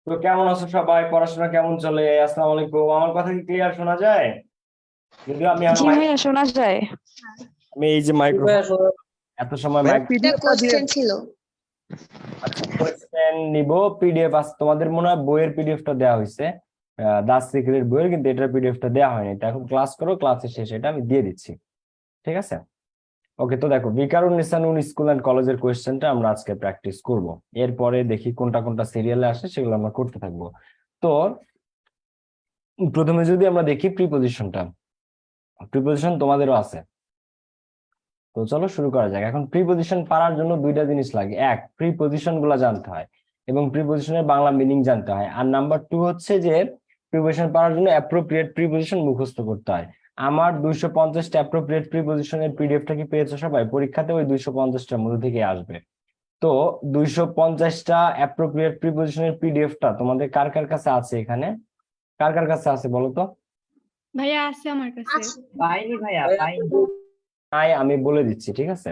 তো কেমন আছো সবাই? পড়াশোনা কেমন চলে? আসসালামু আলাইকুম। আমার কথা কি ক্লিয়ার শোনা যায়? যদিও আমি জি ভাইয়া, শোনা যায়। আমি এই যে জি ভাইয়া মাইক্রোফোন এত সময় ভাইয়া মাইক একটা পিডিএফটা দিয়ে কোশ্চেন ছিল। আচ্ছা কোয়েশ্চেন নিব। পিডিএফ আছে তোমাদের মনে হয় বইয়ের পিডিএফটা দেওয়া হয়েছে, দাস সিক্রেট বইয়ের, কিন্তু এটার পিডিএফটা দেওয়া হয়নি। তো এখন ক্লাস করো, ক্লাসের শেষে এটা আমি দিয়ে দিচ্ছি। ঠিক আছে? ওকে, তো দেখো বিকারুন নিসা নূন স্কুল অ্যান্ড কলেজের কোয়েশ্চেনটা আমরা আজকে প্র্যাকটিস করব। এরপরে দেখি কোনটা কোনটা সিরিয়ালে আসে, সেগুলো আমরা করতে থাকবো। তো প্রথমে যদি আমরা দেখি প্রিপোজিশনটা, প্রিপোজিশন তোমাদেরও আছে। তো চলো শুরু করা যাক। এখন প্রিপোজিশন পারার জন্য দুইটা জিনিস লাগে। এক, প্রিপোজিশন গুলা জানতে হয় এবং প্রিপোজিশনের বাংলা মিনিং জানতে হয়। আর নাম্বার টু হচ্ছে যে প্রিপোজিশন পারার জন্য অ্যাপ্রোপ্রিয়েট প্রিপোজিশন মুখস্থ করতে হয়। আমার 250টা অ্যাপ্রোপ্রিয়েট প্রিপোজিশনের পিডিএফটা কি পেয়েছো সবাই? পরীক্ষাতে ওই 250টার মধ্যে থেকে আসবে। তো 250টা অ্যাপ্রোপ্রিয়েট প্রিপোজিশনের পিডিএফটা তোমাদের কার কার কাছে আছে? এখানে কার কার কাছে আছে বলো তো? ভাইয়া আছে আমার কাছে। পাইনি ভাইয়া, ভাইয়া, পাইনি। তাই আমি বলে দিচ্ছি, ঠিক আছে?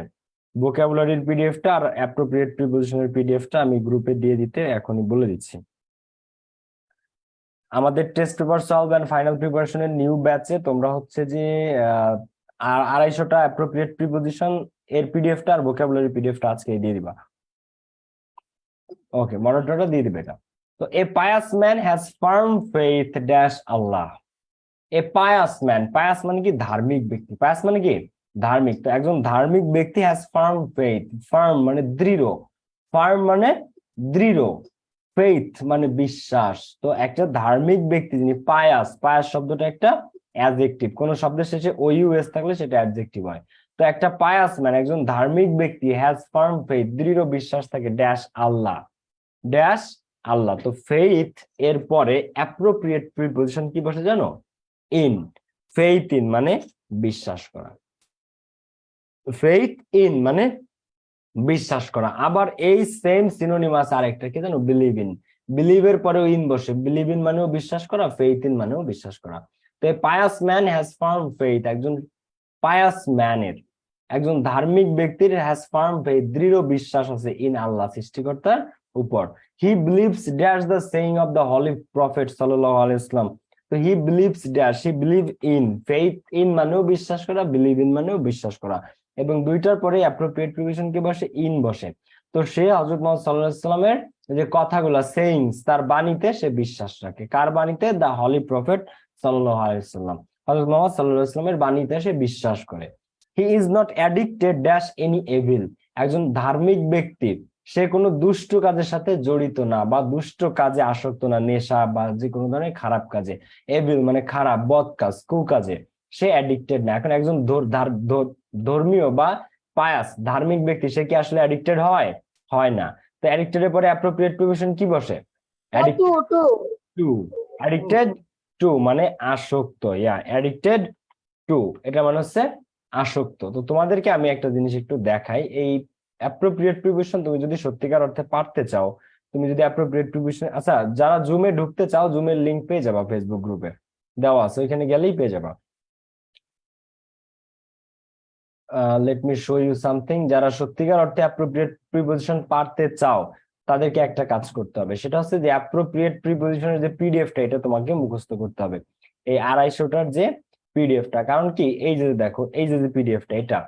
ভোকাবুলারির পিডিএফটা আর অ্যাপ্রোপ্রিয়েট প্রিপোজিশনের পিডিএফটা আমি গ্রুপে দিয়ে দিতে এখনই বলে দিচ্ছি। আমাদের test paper solve and final প্রিপারেশনের নিউ ব্যাচে তোমরা হচ্ছে যে আর 250টা অ্যাপ্রোপ্রিয়েট প্রিপোজিশন এর পিডিএফটা আর ভোকাবুলারি পিডিএফটা আজকে দিয়ে দিবা। ওকে, মডারেটরটা দিয়ে দিবে এটা। তো a pious man has firm faith dash Allah. A pious man, pious মানে কি? ধার্মিক ব্যক্তি। পায়াস মানে কি? ধার্মিক। তো একজন ধার্মিক ব্যক্তি হ্যাজ ফার্ম ফেইথ। ফার্ম মানে দৃঢ়, ফার্ম মানে দৃঢ়, ফেইথ মানে বিশ্বাস। তো একটা ধার্মিক ব্যক্তি যিনি পায়াস, পায়াস শব্দটা একটা অ্যাডজেক্টিভ। কোন শব্দের শেষে ওইউএস থাকলে সেটা অ্যাডজেক্টিভ হয়। তো একটা পায়াস ম্যান, একজন ধার্মিক ব্যক্তি, হ্যাজ ফার্ম ফেইথ, দৃঢ় বিশ্বাস থাকে, ড্যাশ আল্লাহ, ড্যাশ আল্লাহ। তো ফেইথ এর পরে অ্যাপ্রোপ্রিয়েট প্রিপোজিশন কি বসে জানো? ইন। ফেইথ ইন মানে বিশ্বাস করা, ফেইথ ইন মানে বিশ্বাস করা। আবার এই সেম সিনোনিমাস আরেকটা কি জানো? Believe in. বিলিভ এর পরেও ইন বসে। বিলিভ ইন মানেও বিশ্বাস করা, ফেইথ ইন মানেও বিশ্বাস করা। তো pious man has firm faith, একজন পায়াস ম্যানের, একজন ধার্মিক ব্যক্তির হ্যাজ ফার্ম ফেইথ, দৃঢ় বিশ্বাস আছে, ইন আল্লাহ, সৃষ্টিকর্তার উপর। He believes dash the saying of the Holi prophet সাল্লাল্লাহু আলাইহি ওয়াসাল্লাম। তো he believes dash, he believe in, faith in মানেও বিশ্বাস করা, বিলিভ ইন মানেও বিশ্বাস করা, এবং দুইটার পরে অ্যাপ্রোপ্রিয়েট প্রিপোজিশন কি বসে? ইন বসে। তো সে হযরত মুহাম্মদ সাল্লাল্লাহু আলাইহি ওয়াসাল্লামের যে কথাগুলো, সেইংস, তার বাণীতে সে বিশ্বাস রাখে। কার বাণীতে? দা হলি প্রফেট সাল্লাল্লাহু আলাইহি ওয়াসাল্লাম, হযরত মুহাম্মদ সাল্লাল্লাহু আলাইহি ওয়াসাল্লামের বাণীতে সে বিশ্বাস করে। হি is not addicted dash any evil. একজন ধার্মিক ব্যক্তি, সে কোনো দুষ্ট কাজের সাথে জড়িত না বা দুষ্ট কাজে আসক্ত না, নেশা বা যে কোনো ধরনের খারাপ কাজে। এভিল মানে খারাপ, বদ কাজ, কুকাজে সে অ্যাডিক্টেড না। এখন একজন ধর্মীয় বা পায়াস ধার্মিক ব্যক্তি, সে কি আসলে অ্যাডিক্টেড হয়? হয় না। তো অ্যাডিক্টেড এর পরে অ্যাপ্রোপ্রিয়েট প্রিপোজিশন কি বসে? To to to. Addicted to মানে আসক্ত, অ্যাডিক্টেড টু এটা মানে হচ্ছে আসক্ত। তো তোমাদেরকে আমি একটা জিনিস একটু দেখাই। এই অ্যাপ্রোপ্রিয়েট প্রিপোজিশন তুমি যদি সত্যিকার অর্থে পারতে চাও, তুমি যদি অ্যাপ্রোপ্রিয়েট প্রিপোজিশন, আচ্ছা যারা জুমে ঢুকতে চাও, জুমের লিংক পেয়ে যাবা, ফেসবুক গ্রুপে দেওয়া আছে, ওইখানে গেলেই পেয়ে যাবা। Let me show you something. যারা সত্যিকার অর্থে অ্যাপ্রোপ্রিয়েট প্রিপোজিশন পারতে চাও, তাদেরকে একটা কাজ করতে হবে, সেটা হচ্ছে যে অ্যাপ্রোপ্রিয়েট প্রিপোজিশনের যে পিডিএফটা, এটা তোমাকে মুখস্থ করতে হবে, এই 250টার যে পিডিএফটা। কারণ কি, এই যে দেখো, এই যে পিডিএফটা, এটা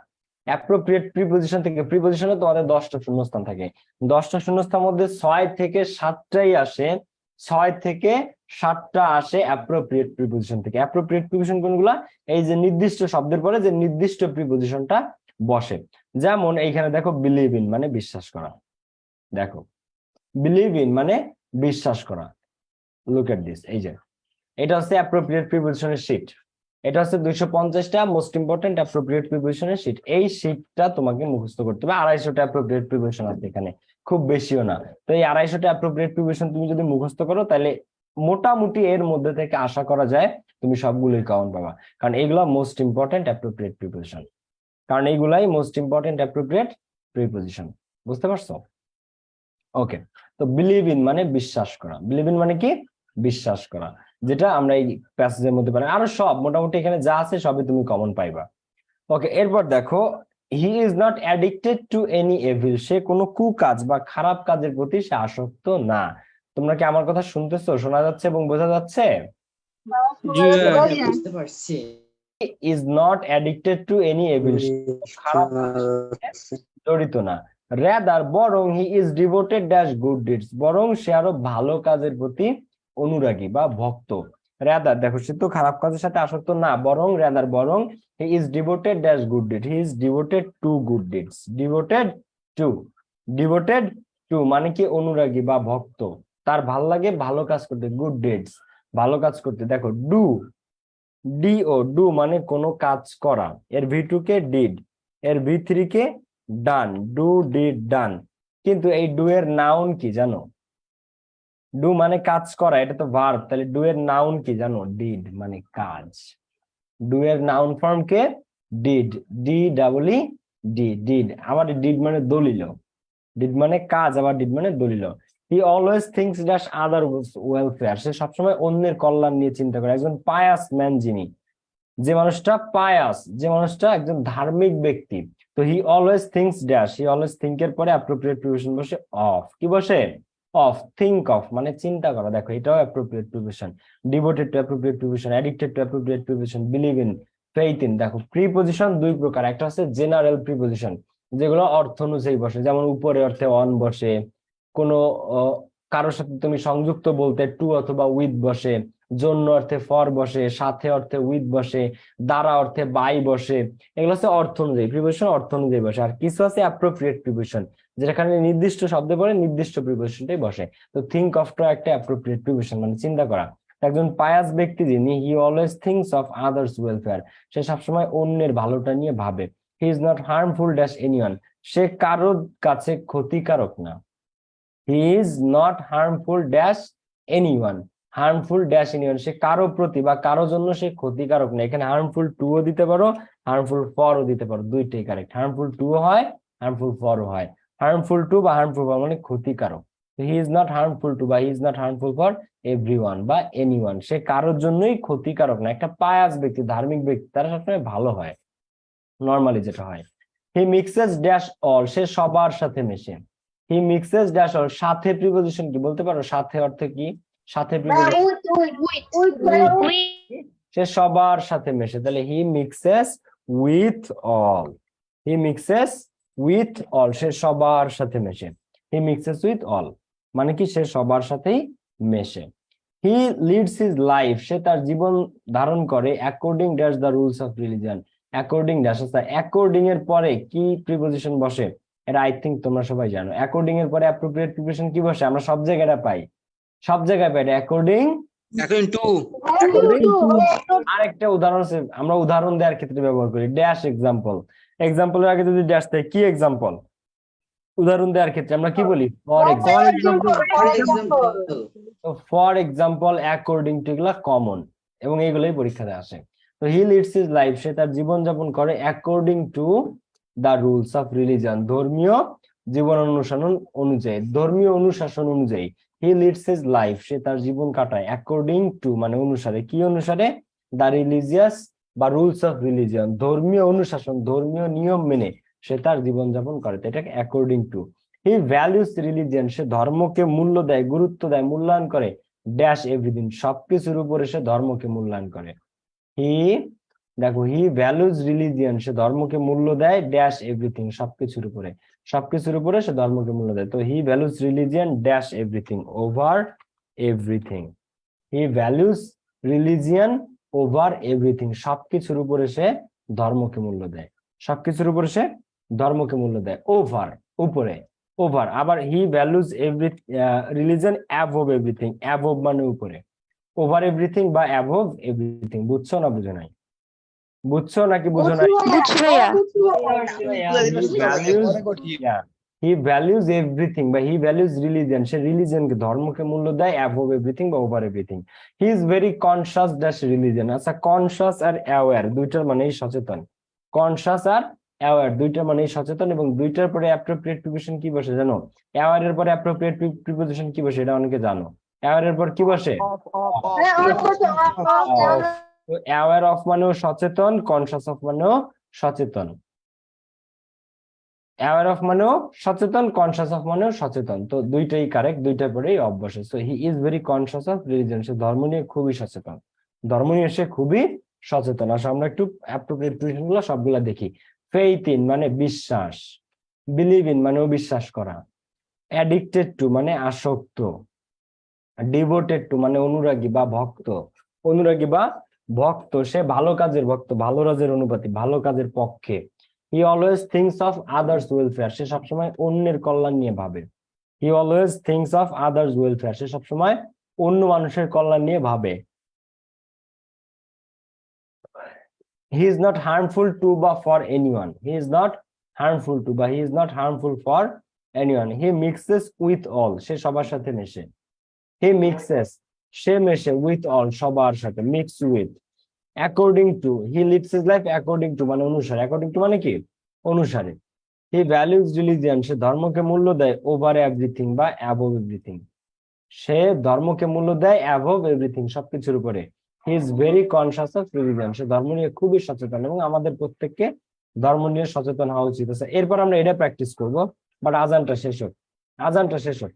অ্যাপ্রোপ্রিয়েট প্রিপোজিশন থেকে, প্রিপোজিশনে তোমাদের 10টা শূন্যস্থান থাকে, 10টা শূন্যস্থানের মধ্যে 6 থেকে 7টাই আসে, 6 থেকে 7টা আসে অ্যাপ্রোপ্রিয়েট প্রিপোজিশন থেকে। অ্যাপ্রোপ্রিয়েট প্রিপোজিশন কোনগুলা? এই যে নির্দিষ্ট শব্দের পরে যে নির্দিষ্ট প্রিপোজিশনটা বসে। যেমন এইখানে দেখো, বিলিভ ইন মানে বিশ্বাস করা, দেখো বিলিভ ইন মানে বিশ্বাস করা। লুক এট দিস, এই যে এটা হচ্ছে অ্যাপ্রোপ্রিয়েট প্রিপোজিশনের শীট। এটা হচ্ছে 250টা মোস্ট ইম্পর্টেন্ট অ্যাপ্রোপ্রিয়েট প্রিপোজিশনের শীট। এই শীটটা তোমাকে মুখস্থ করতে হবে। 250টা অ্যাপ্রোপ্রিয়েট প্রিপোজিশন আছে এখানে, খুব বেশিও না। তো এই 250টা অ্যাপ্রোপ্রিয়েট প্রিপোজিশন তুমি যদি মুখস্থ করো, তাহলে মোটামুটি এর মধ্যে থেকে আশা করা যায় তুমি সবগুলোই কমন পাবা, কারণ এইগুলা মোস্ট ইম্পর্টেন্ট অ্যাপ্রোপ্রিয়েট প্রিপোজিশন, কারণ এইগুলাই মোস্ট ইম্পর্টেন্ট অ্যাপ্রোপ্রিয়েট প্রিপোজিশন। বুঝতে পারছো? ওকে, তো বিলিভ ইন মানে বিশ্বাস করা। বিলিভ ইন মানে কি? বিশ্বাস করা, যেটা আমরা এই প্যাসেজের মধ্যে পাই। আরো সব মোটামুটি এখানে যা আছে সবই তুমি কমন পাইবা। ওকে, এরপর দেখো, he is not addicted to any evil. সে কোনো কুকাজ বা খারাপ কাজের প্রতি সে আসক্ত না। তো তোমরা কি আমার কথা শুনতেছো, শোনা যাচ্ছে এবং বোঝা যাচ্ছে? বুঝতে পারছি। Is not addicted to any evil, খারাপ জড়িত না। রেদার বরং he is devoted dash good deeds, বরং সে আরো ভালো কাজের প্রতি অনুরাগী বা ভক্ত। রেদার দেখো, সে তো খারাপ কাজের সাথে আসক্ত না, বরং রেদার বরং he is devoted dash good did, he is devoted to good deeds. Devoted to, devoted to মানে কি অনুরাগী বা ভক্ত, তার ভাল লাগে ভালো কাজ করতে, গুড ডিডস ভালো কাজ করতে। দেখো ডু, ডিও ডু মানে কোনো কাজ করা, এর ভি2 কে ডিড, এর ভি3 কে ডান, ডু ডিড ডান। কিন্তু এই ডু এর নাউন কি জানো? ডু মানে কাজ করা, এটা তো ভার্ব, তাহলে ডু এর নাউন কি জানো? ডিড মানে কাজ। ডু এর নাউন ফর্ম কে deed, D double E D, deed. আবার ডিড মানে দলিল, ডিড মানে কাজ, আবার ডিড মানে দলিল। He always thinks dash other welfare, সে সবসময় অন্যের কল্যাণ নিয়ে চিন্তা করে। একজন পায়াস ম্যান যিনি, যে মানুষটা পায়াস, যে মানুষটা একজন ধার্মিক ব্যক্তি। তো he always thinks dash, he always think এর পরে অ্যাপ্রোপ্রিয়েট প্রিপোজিশন বসে অফ, কি বসে? অফ। থিংক অফ মানে চিন্তা করা, দেখো এটাও appropriate preposition. Devoted to appropriate preposition, addicted to appropriate preposition, believe in, faith in. দেখো প্রিপোজিশন দুই প্রকার, একটা হচ্ছে জেনারেল প্রিপোজিশন, যেগুলো অর্থ অনুযায়ী বসে, যেমন উপরে অর্থে অন বসে, কোনো কারোর সাথে তুমি সংযুক্ত বলতে টু অথবা উইথ বসে, জন্য অর্থে ফর বসে, সাথে অর্থে উইথ বসে, দ্বারা অর্থে বাই বসে। এগুলো হচ্ছে অর্থ অনুযায়ী প্রিপোজিশন, অর্থ অনুযায়ী বসে। আর কিছু আছে অ্যাপ্রোপ্রিয়েট প্রিপোজিশন, যেখানে নির্দিষ্ট শব্দে পরে নির্দিষ্ট প্রিপোজিশনটাই বসে। তো থিংক অফটা একটা অ্যাপ্রোপ্রিয়েট প্রিপোজিশন, মানে চিন্তা করা। একজন পায়াস ব্যক্তি যিনি, he always thinks of others welfare, সে সবসময় অন্যের ভালোটা নিয়ে ভাবে। He is not harmful dash anyone, সে কারোর কাছে ক্ষতিকারক না। He is not harmful dash anyone, harmful dash anyone, সে কারো প্রতি বা কারো জন্য সে ক্ষতিকারক না। এখানে হার্মফুল টু ও দিতে পারো, হার্মফুল ফর ও দিতে পারো, দুইটাই কারেক্ট। হার্মফুল টু ও হয়, হার্মফুল ফর ও হয়। হার্মফুল টু বা হার্মফুল ফর মানে ক্ষতিকারক। He is not harmful to বা he is not harmful for everyone বা এনিওয়ান, সে কারোর জন্যই ক্ষতিকারক না। একটা পায়াস ব্যক্তি, ধার্মিক ব্যক্তি, তারা সবসময় ভালো হয়, নর্মালি যেটা হয়। হি মিক্সেস ড্যাশ অল, সে সবার সাথে মেশে। হি মিক্সেস ড্যাশ অল, সাথে প্রিপোজিশন কি বলতে পারো? সাথে অর্থে কি? সাথে প্রিপোজিশন, সে সবার সাথে মেশে, তাহলে he mixes with all. He mixes with all, সে সবার সাথে মেশে। হি মিক্সেস উইথ অল মানে কি? সে সবার সাথেই মেশে। হি লিডস হিজ লাইফ, সে তার জীবন ধারণ করে according dash the rules of religion. According dash, according এর পরে কি প্রিপোজিশন বসে? এটা আই থিঙ্ক তোমরা সবাই জানো। অ্যাকর্ডিং এর পরে অ্যাপ্রোপ্রিয়েট প্রিপোজিশন কি বসে? আমরা সব জায়গায় পাই, সব জায়গায় পাই অ্যাকর্ডিং। আরেকটা উদাহরণ আছে, আমরা উদাহরণ দেওয়ার ক্ষেত্রে ব্যবহার করি ড্যাশ এক্সাম্পল। এক্সাম্পলের আগে যদি ড্যাশ থাকে, কি এক্সাম্পল? উদাহরণ দেওয়ার ক্ষেত্রে আমরা কি বলি? For example. For example, according to, এগুলা কমন এবং এগুলোই পরীক্ষাতে আসে। তো হি লিডস হিজ লাইফ, সে তার জীবন যাপন করে according to the rules of religion, ধর্মীয় জীবন অনুসরণ অনুযায়ী, ধর্মীয় অনুশাসন অনুযায়ী। হি লিডস হিজ লাইফ, সে তার জীবন কাটায় অ্যাকর্ডিং টু মানে অনুসারে, কি অনুসারে? দা রিলিজিয়াস বা রুলস অফ রিলিজিয়ন, ধর্মীয় অনুশাসন, ধর্মীয় নিয়ম মেনে সে তার জীবন যাপন করে, এটাকে according to. He values religion, সে ধর্মকে মূল্য দেয়, গুরুত্ব দেয়, মূল্যায়ন করে ড্যাশ এভরিথিং, সবকিছুর উপরে সে ধর্মকে মূল্যায়ন করে। হি, দেখো হি ভ্যালুজ রিলিজিয়ন, সে ধর্মকে মূল্য দেয় ড্যাশ এভরিথিং, সবকিছুর উপরে, সবকিছুর উপরে সে ধর্মকে মূল্য দেয়। তো he values religion dash everything, over everything. He values religion over everything, সবকিছুর উপরে সে ধর্মকে মূল্য দেয়, সবকিছুর উপরে সে ধর্মকে মূল্য দেয়। ওভার উপরে, ওভার। আবার he values every religion above everything, above মানে উপরে, ওভার এভরিথিং বা অ্যাবভ এভরিথিং। বুঝছো না বুঝো নাই? বুঝছো নাকি বুঝো নাই? হি ভ্যালুজ এভরিথিং বা হি ভ্যালুজ রিলিজন, সে রিলিজনকে ধর্মকে মূল্য দেয় অ্যাবভ এভরিথিং বা over everything. He is very conscious dash religion. আচ্ছা, কনসাস আর অ্যাওয়্যার দুইটার মানেই সচেতন। কনসাস আর অ্যাওয়্যার দুইটার মানেই সচেতন, এবং দুইটার পরে অ্যাপ্রোপ্রিয়েট প্রিপোজিশন কি বসে জানো? অ্যাওয়্যার এর পরে অ্যাপ্রোপ্রিয়েট প্রিপোজিশন কি বসে? এটা অনেকে জানো। অ্যাওয়্যার এর পর কি বসে? অ্যাওয়্যার অফ মানেও সচেতন, কনসাস অফ মানেও সচেতন। অ্যাওয়ার অফ মানেও সচেতন, কনসিয়াস অফ মানেও সচেতন, তো দুইটাই কারেক্ট, দুইটা পরেই অভ্যাসে। So he is very conscious of religion, সে ধর্ম নিয়ে খুবই সচেতন, ধর্ম নিয়ে সে খুবই সচেতন। আসলে আমরা একটু অ্যাপ্রোপ্রিয়েট প্রিপারেশন গুলো সবগুলা দেখি। ফেইথ ইন মানে বিশ্বাস, বিলিভ ইন মানেও বিশ্বাস করা, অ্যাডিক্টেড টু মানে আসক্ত, ডিভোটেড টু মানে অনুরাগী বা ভক্ত, অনুরাগী বা ভক্ত, সে ভালো কাজের ভক্ত, ভালো কাজের অনুপাতি, ভালো কাজের পক্ষে। He always thinks of others welfare, সে সবসময় অন্যের কল্যাণ নিয়ে ভাবে। He always thinks of others welfare, সে সবসময় অন্য মানুষের কল্যাণ নিয়ে ভাবে। He is not harmful to বা for anyone, he is not harmful to বা he is not harmful for anyone. He mixes with all, সে সবার সাথে মেশে। হি মিক্সেস, সে মেশে, উইথ অল সবার সাথে, mix with. According to, he lives his life according to মানে অনুসারে, অ্যাকর্ডিং টু মানে কি অনুসারে। হি ভ্যালুজ রিলিজিয়ন, সে ধর্মকে মূল্য দেয় ওভার এভরিথিং বা অ্যাবভ এভরিথিং, সে ধর্মকে মূল্য দেয় অ্যাবভ এভরিথিং সবকিছুর উপরে। He is very conscious of religion, সে ধর্ম নিয়ে খুবই সচেতন, এবং আমাদের প্রত্যেককে ধর্ম নিয়ে সচেতন হওয়া উচিত আছে। এরপর আমরা এটা প্র্যাকটিস করব, বাট আজানটা শেষ হোক, আজানটা শেষ হোক।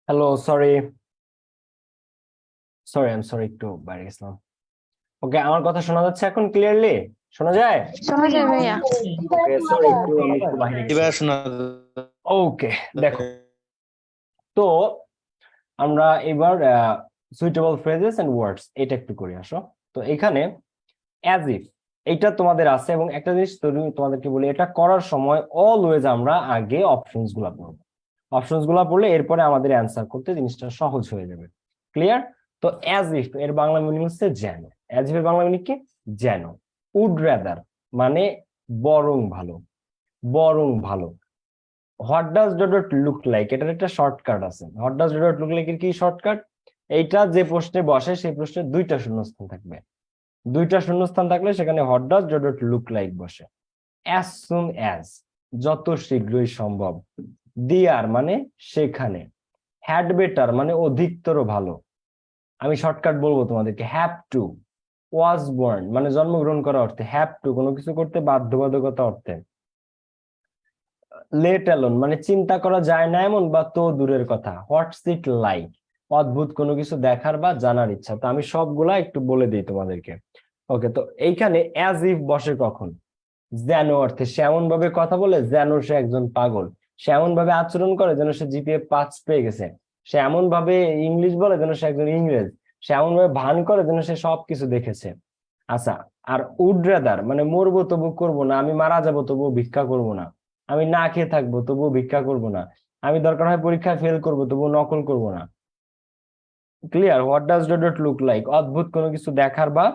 Hello, sorry sorry, I am sorry, একটু বাইরে গেছিলাম। ওকে, আমার কথা শোনা যাচ্ছে এখন ক্লিয়ারলি? শোনা যায়? শোনা যায় ভাইয়া। ওকে, সরি, একটু আমি একটু বাইরে গেছি। এবার শোনা ওকে, দেখো, তো আমরা এবার সুইটেবল ফ্রেজেস এন্ড ওয়ার্ডস এটা একটু করে আসো। তো এখানে অ্যাজ ইফ এইটা তোমাদের আছে, এবং একটা জিনিস তোমাদেরকে বলি, এটা করার সময় অলওয়েজ আমরা আগে অপশনস গুলা পড়বো। অপশনস গুলা পড়লে এরপরে আমাদের অ্যান্সার করতে জিনিসটা সহজ হয়ে যাবে। ক্লিয়ার? তো অ্যাজ ইফ এর বাংলা মিনিং হচ্ছে যেন। অ্যাজ ইফ এর বাংলা মিনিং কি? যেন। উড রাদার মানে বরং ভালো, বরং ভালো। What does dot look like, এটার একটা শর্টকাট আছে। What does dot look like এর কি শর্টকাট? এইটা যে প্রশ্নে বসে সেই প্রশ্নে দুইটা শূন্যস্থান থাকবে। দুইটা শূন্যস্থান থাকলে সেখানে what does dot look like বসে। অ্যাজ সুন অ্যাজ যত শীঘ্রই সম্ভব। দিয়ার মানে সেখানে। হ্যাড বেটার মানে অধিকতর ভালো। আমি শর্টকাট বলবো তোমাদেরকে। হ্যাভ টু, ওয়াজ বর্ন মানে জন্মগ্রহণ করা অর্থে। হ্যাভ টু কোনো কিছু করতে বাধ্যবাধকতা অর্থে। লেট অ্যালোন মানে চিন্তা করা যায় না এমন বা তো দূরের কথা। হোয়াটস ইট লাইক অদ্ভুত কোনো কিছু দেখার বা জানার ইচ্ছা। তো আমি সবগুলা একটু বলে দিই তোমাদেরকে। ওকে, তো এইখানে অ্যাজ ইফ বসে কখন? যেন অর্থে। সে এমন ভাবে কথা বলে যেন সে একজন পাগল। সে এমন ভাবে আচরণ করে যেন সে জিপিএ 5 পেয়ে গেছে। সে এমন ভাবে ইংলিশ বলে যেন সে একজন ইংরেজ। সে এমন ভাবে ভান করে যেন সে সবকিছু দেখেছে। আচ্ছা, আর উড রাদার মানে মরবো তবু করবো না, আমি মারা যাবো তবুও ভিক্ষা করবো না, আমি না খেয়ে থাকবো তবুও ভিক্ষা করবো না, আমি দরকার হয় পরীক্ষায় ফেল করবো তবুও নকল করবো না। Clear? What does dot look like অদ্ভুত কোনো কিছু দেখার বা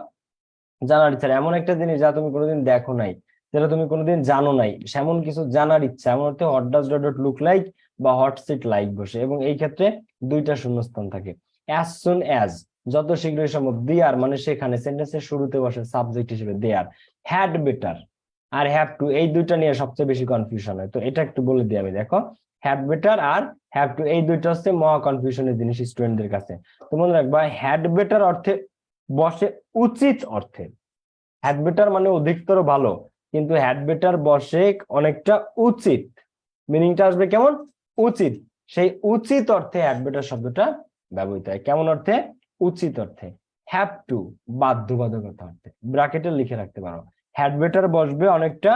জানার ইচ্ছা। এমন একটা জিনিস যা তুমি কোনোদিন দেখো নাই, যেটা তুমি কোনোদিন জানো নাই, সেমন কিছু জানার ইচ্ছা। এমন অর্থে what does dot look like বা হোয়াটস ইট লাইক বসে, এবং এই ক্ষেত্রে দুইটা শূন্যস্থান থাকে। অ্যাজ সুন অ্যাজ যত শীঘ্রই সম্ভব। দেয়ার মানে সেখানে, সেন্টেন্সের শুরুতে বসে সাবজেক্ট হিসেবে দেয়ার। হ্যাড বেটার আর হ্যাভ টু এই দুইটা নিয়ে সবচেয়ে বেশি কনফিউশন হয়। তো এটা একটু বলে দিই আমি। দেখো, হ্যাড বেটার আর হ্যাভ টু এই দুইটা হচ্ছে মহা কনফিউশনের জিনিস স্টুডেন্টদের কাছে। তো মনে রাখবা, হ্যাড বেটার অর্থে বসে উচিত অর্থে। হ্যাড বেটার মানে অধিকতর ভালো, কিন্তু হ্যাড বেটার বসে অনেকটা উচিত। মিনিংটা আসবে কেমন? উচিত। সেই উচিত অর্থে হ্যাড বেটার শব্দটা ব্যবহৃত হয়। কেমন অর্থে? উচিত অর্থে। হ্যাভ টু বাধ্যবাধকতা অর্থে। ব্র্যাকেটে লিখে রাখতে পারো, হ্যাড বেটার বসবে অনেকটা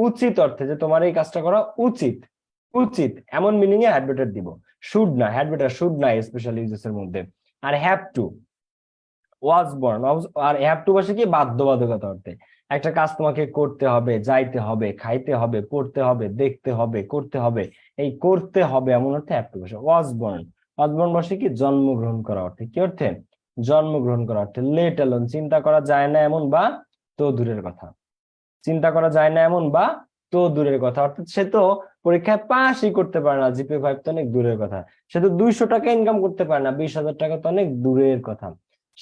উচিত অর্থে, যে তোমার এই কাজটা করা উচিত। উচিত এমন মিনিং এ হ্যাড বেটার দিব। শুড না, হ্যাড বেটার শুড না স্পেশাল ইউজেস এর মধ্যে। আর হ্যাভ টু ওয়াজ বর্ন আর হ্যাভ টু বসে কি? বাধ্যবাধকতা অর্থে। একটা কাজ তোমাকে করতে হবে, যাইতে হবে, খাইতে হবে, পড়তে হবে, দেখতে হবে, করতে হবে। এই করতে হবে এমন অর্থে হ্যাভ টু বসে। ওয়াজ বর্ন বসে কি? জন্মগ্রহণ করা অর্থে। কি অর্থে? জন্মগ্রহণ করা অর্থে। লেট অ্যালোন চিন্তা করা যায় না এমন বা তো দূরের কথা। চিন্তা করা যায় না এমন বা তো দূরের কথা, অর্থাৎ সে তো পরীক্ষায় পাসই করতে পারে না, জিপিএ 5 তো অনেক দূরের কথা। সে তো 200 টাকা ইনকাম করতে পারে না, 20,000 টাকা তো অনেক দূরের কথা।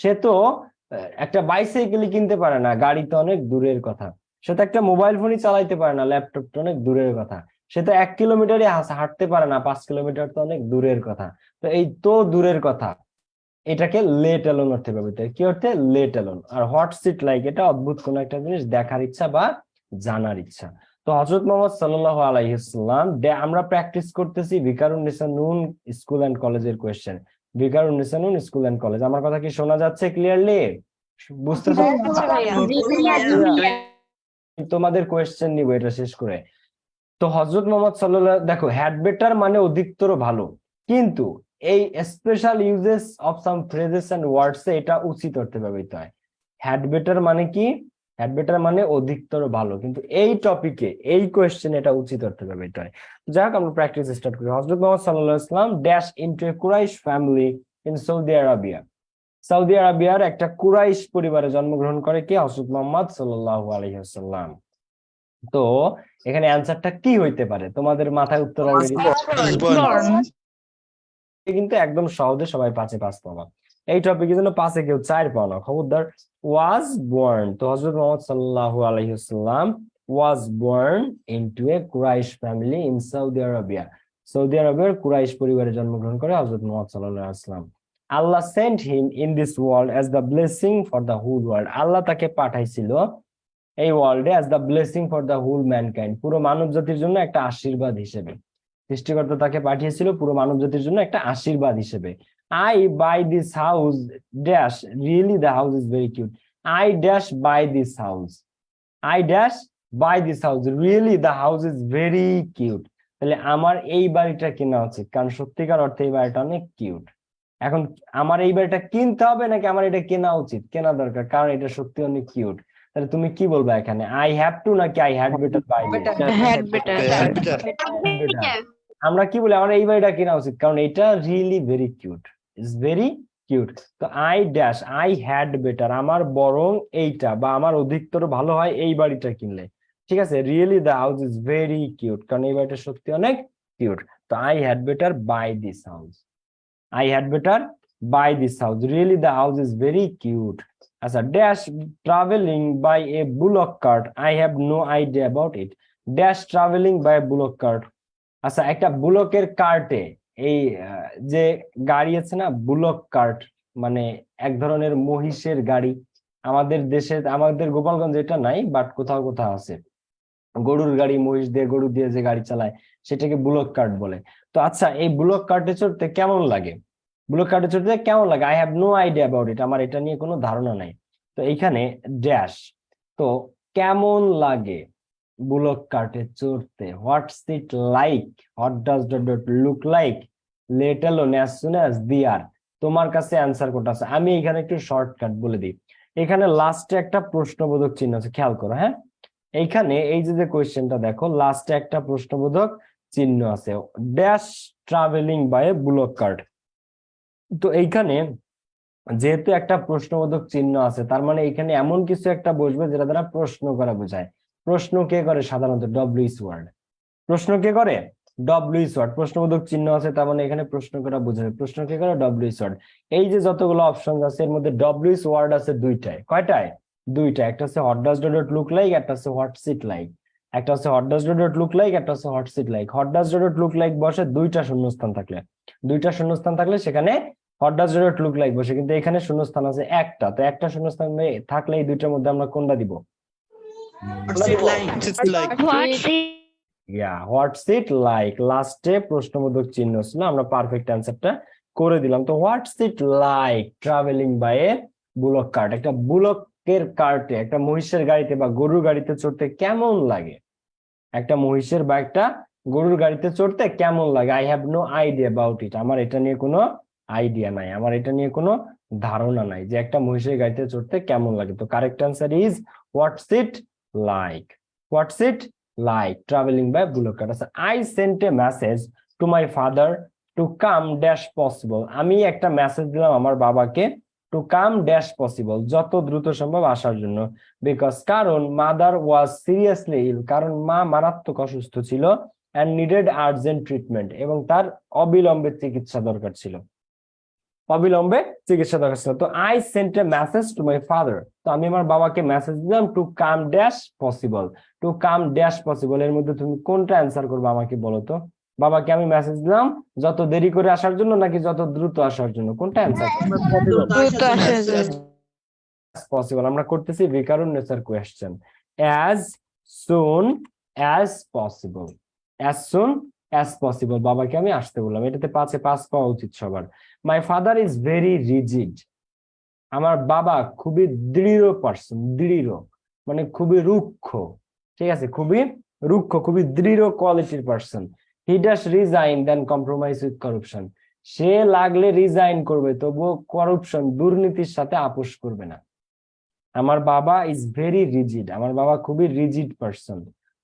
সে তো একটা বাইসাইকেলই কিনতে পারে না, গাড়ি তো অনেক দূরের কথা। সে তো একটা মোবাইল ফোনই চালাইতে পারে না, ল্যাপটপ তো অনেক দূরের কথা। সে তো 1 কিলোমিটারই হাঁটতে পারে না, 5 কিলোমিটার তো অনেক দূরের কথা। তো এই তো দূরের কথা এটাকে লেট অ্যালোন অর্থে ব্যবহৃত হয়। কি অর্থে? Let alone. আর হোয়াটস ইট লাইক এটা অদ্ভুত কোন একটা জিনিস দেখার ইচ্ছা বা জানার ইচ্ছা। তো হযরত মুহাম্মদ সাল্লাল্লাহু আলাইহি ওয়াসাল্লাম আমরা প্র্যাকটিস করতেছি ভিকারুন্নিসা নূন স্কুল এন্ড কলেজের question. Viqarunnisa Noon school and college, আমার কথা কি শোনা যাচ্ছে ক্লিয়ারলি? বুঝতেছো? আচ্ছা ভাইয়া। তোমাদের কোশ্চেন নিব এটা শেষ করে। তো হযরত মুহাম্মদ সাল্লাল্লাহু, দেখো, হ্যাড বেটার মানে অধিকতর ভালো, কিন্তু এই special uses of some phrases and words এ এটা উচিত অর্থে ব্যবহৃত হয়। হ্যাড বেটার মানে কি? হ্যাড বেটার মানে অধিকতর ভালো, কিন্তু এই টপিকে এই কোয়েশ্চেন এটা উচিত অর্থে ব্যবহৃত হয়। যাই হোক, আমরা প্র্যাকটিস স্টার্ট করি। হযরত মুহাম্মদ সাল্লাল্লাহু আলাইহি ওয়াসাল্লাম dash into a Quraish family in Saudi Arabia. Saudi আরাবিয়ার একটা কুরাইশ পরিবারে জন্মগ্রহণ করে কে? হযরত মুহাম্মদ সাল্লাল্লাহু আলাইহি ওয়াসাল্লাম। তো এখানে অ্যান্সারটা কি হইতে পারে? তোমাদের মাথায় উত্তর অলরেডি কিন্তু একদম সহজে সবাই 5-এ 5 পাবা। এই টপিকের জন্য 5-এ কেউ 4 পাও না, খবরদার। ওয়াজ বর্ন, তো হযরত মুহাম্মদ সাল্লাল্লাহু আলাইহি ওয়াসাল্লাম was born into a Quraish family in Saudi Arabia. Saudi আরবের কুরাইশ পরিবারে জন্মগ্রহণ করে হযরত মুহাম্মদ সাল্লাল্লাহু আলাইহি ওয়াসাল্লাম। Allah sent him in this world as the blessing for the whole world. আল্লাহ তাকে পাঠাইছিল এই ওয়ার্ল্ডে as the blessing for the whole mankind, পুরো মানব জাতির জন্য একটা আশীর্বাদ হিসেবে। সৃষ্টিকর্তা তাকে পাঠিয়েছিল পুরো মানব জাতির জন্য একটা আশীর্বাদ হিসেবে। I buy this house dash really the house is very cute. I dash buy this house, I dash buy this house really the house is very cute. তাহলে আমার এই বাড়িটা কেনা উচিত, কারণ সত্যিকার অর্থে এই বাড়িটা অনেক কিউট। এখন আমার এই বাড়িটা কিনতে হবে নাকি আমার এটা কেনা উচিত? কেনা দরকার, কারণ এটা সত্যি অনেক কিউট। তাহলে তুমি কি বলবা এখানে, আই হ্যাভ টু নাকি I had better buy this? Had better আমরা কি বলি, আমার এই বাড়িটা কেনা উচিত কারণ এটা really very cute, is very cute. তো I dash I had better, আমার বরং এইটা বা আমার অধিকতর ভালো হয় এই বাড়িটা কিনলে। ঠিক আছে, really the house is very cute, কারণ এই বাড়িটা সত্যি অনেক কিউট। তো I had better buy this house, I had better buy this house. Really, the house is very cute. As a dash traveling by a bullock cart. I have no idea about it. Dash traveling by a bullock cart. আচ্ছা, একটা বুলকের কার্টে এই যে গাড়ি আছে না, bullock cart মানে এক ধরনের মহিষের গাড়ি। আমাদের দেশে, আমাদের গোপালগঞ্জে এটা নাই, বাট কোথাও কোথাও আছে। গরুর গাড়ি, মহিষ দিয়ে গরু দিয়ে যে গাড়ি চালায় সেটাকে বুলক কার্ট বলে। তো আচ্ছা, এই বুলক কার্টে চড়তে কেমন লাগে? বুলক কার্টে চড়তে কেমন লাগে? I have no idea about it, আমার এটা নিয়ে কোনো ধারণা নাই। তো এইখানে ড্যাশ, তো কেমন লাগে বুলক কার্টে চড়তে? What's it like, what does dot look like, let alone as soon as there. তোমার কাছে অ্যান্সার কোনটা আছে? আমি এখানে একটু শর্টকাট বলে দিই। এখানে লাস্টে একটা প্রশ্নবোধক চিহ্ন আছে, খেয়াল করো। হ্যাঁ, এইখানে এই যে কোয়েশ্চেনটা দেখো, লাস্টে একটা প্রশ্নবোধক চিহ্ন আছে, dash travelling by a bullock cart. তো এইখানে যেহেতু একটা প্রশ্নবোধক চিহ্ন আছে, তার মানে এখানে এমন কিছু একটা বসবে যেটা দ্বারা প্রশ্ন করা বোঝায়। প্রশ্ন কে করে? সাধারণত ডব্লিউএস ওয়ার্ড। প্রশ্ন কে করে? WS word. প্রশ্নবোধক চিহ্ন আছে, তার মানে এখানে প্রশ্ন করা বোঝাবে। প্রশ্ন কে করে? WS word. এই যে যতগুলো অপশন আছে এর মধ্যে ডব্লিউএস ওয়ার্ড আছে দুইটায়। কয়টায়? দুইটা। একটা হচ্ছে what does dot look like, একটা হচ্ছে হোয়াটস ইট লাইক। একটা হচ্ছে what does dot look like, একটা হচ্ছে what's it like. What does dot look like বসে দুইটা শূন্যস্থান থাকলে, দুইটা শূন্যস্থান থাকলে সেখানে what does dot look like বসে, কিন্তু এখানে শূন্যস্থান আছে একটা। তো একটা শূন্যস্থান থাকলে এই দুইটার মধ্যে আমরা কোনটা দিব? হোয়াটস ইট লাইক। লাস্টে প্রশ্নবোধক চিহ্ন ছিল, আমরা পারফেক্ট অ্যান্সারটা করে দিলাম। তো what's it like travelling by a bullock cart, একটা বুলকের কার্টে, একটা মহিষের গাড়িতে বা গরুর গাড়িতে চড়তে কেমন লাগে? একটা মহিষের বা একটা গরুর গাড়িতে চড়তে কেমন লাগে? I have no idea about it, আমার এটা নিয়ে কোনো আইডিয়া নাই, আমার এটা নিয়ে কোনো ধারণা নাই যে একটা মহিষের গাড়িতে চড়তে কেমন লাগে। তো correct answer is what's it like, what's it like travelling by bullock cart. আচ্ছা, I sent a message to my father to come dash possible. আমি একটা মেসেজ দিলাম আমার বাবাকে, টু কাম ড্যাশ পসিবল, যত দ্রুত সম্ভব আসার জন্য। বিকজ, কারণ মাদার ওয়াজ সিরিয়াসলি ইল, কারণ মা মারাত্মক অসুস্থ ছিল, অ্যান্ড নিডেড আর্জেন্ট ট্রিটমেন্ট, এবং তার অবিলম্বে চিকিৎসা দরকার ছিল, অবিলম্বে চিকিৎসা দরকার ছিল। তো I sent a message to my father, তো আমি আমার বাবাকে মেসেজ দিলাম to come dash possible. To come dash possible এর মধ্যে তুমি কোনটা অ্যান্সার করবে আমাকে বলো তো? বাবাকে আমি মেসেজ দিলাম যত দেরি করে আসার জন্য নাকি যত দ্রুত আসার জন্য? কোনটা অ্যান্সার? পসিবল। আমরা করতেছি Viqarun nature question. As soon as possible, as soon as possible বাবাকে আমি আসতে বললাম। এটাতে 5-এ 5 পাওয়া উচিত সবার। My father is very rigid, আমার বাবা খুবই দৃঢ় পার্সন, দৃঢ় মানে খুবই রুক্ষ। ঠিক আছে, খুবই রুক্ষ, খুবই দৃঢ় কোয়ালিটির person. He does resign then compromise with corruption, সে লাগলে রিজাইন করবে তবুও কারাপশন, দুর্নীতির সাথে আপোষ করবে না। আমার বাবা ইজ ভেরি রিজিড, আমার বাবা খুবই রিজিড পার্সন।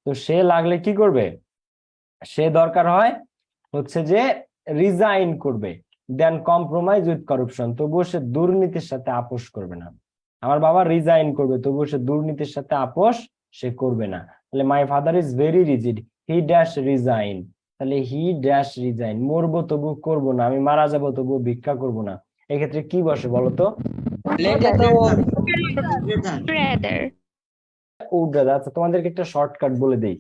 তো সে লাগলে কি করবে? সে দরকার হয় হচ্ছে যে রিজাইন করবে, দেন কম্প্রোমাইজ উইথ কারাপশন, তবুও সে দুর্নীতির সাথে আপোষ করবে না। আমার বাবা রিজাইন করবে তবুও সে দুর্নীতির সাথে আপোষ সে করবে না। তাহলে my father is very rigid, he dash resign, তাহলে হি ড্যাশ রিজাইন, মরবো তবু করবো না, আমি মারা যাবো তবু ভিক্ষা করবো না। এক্ষেত্রে কি বসে বলো তো? Would rather. আচ্ছা, তোমাদেরকে একটা শর্টকাট বলে দেই।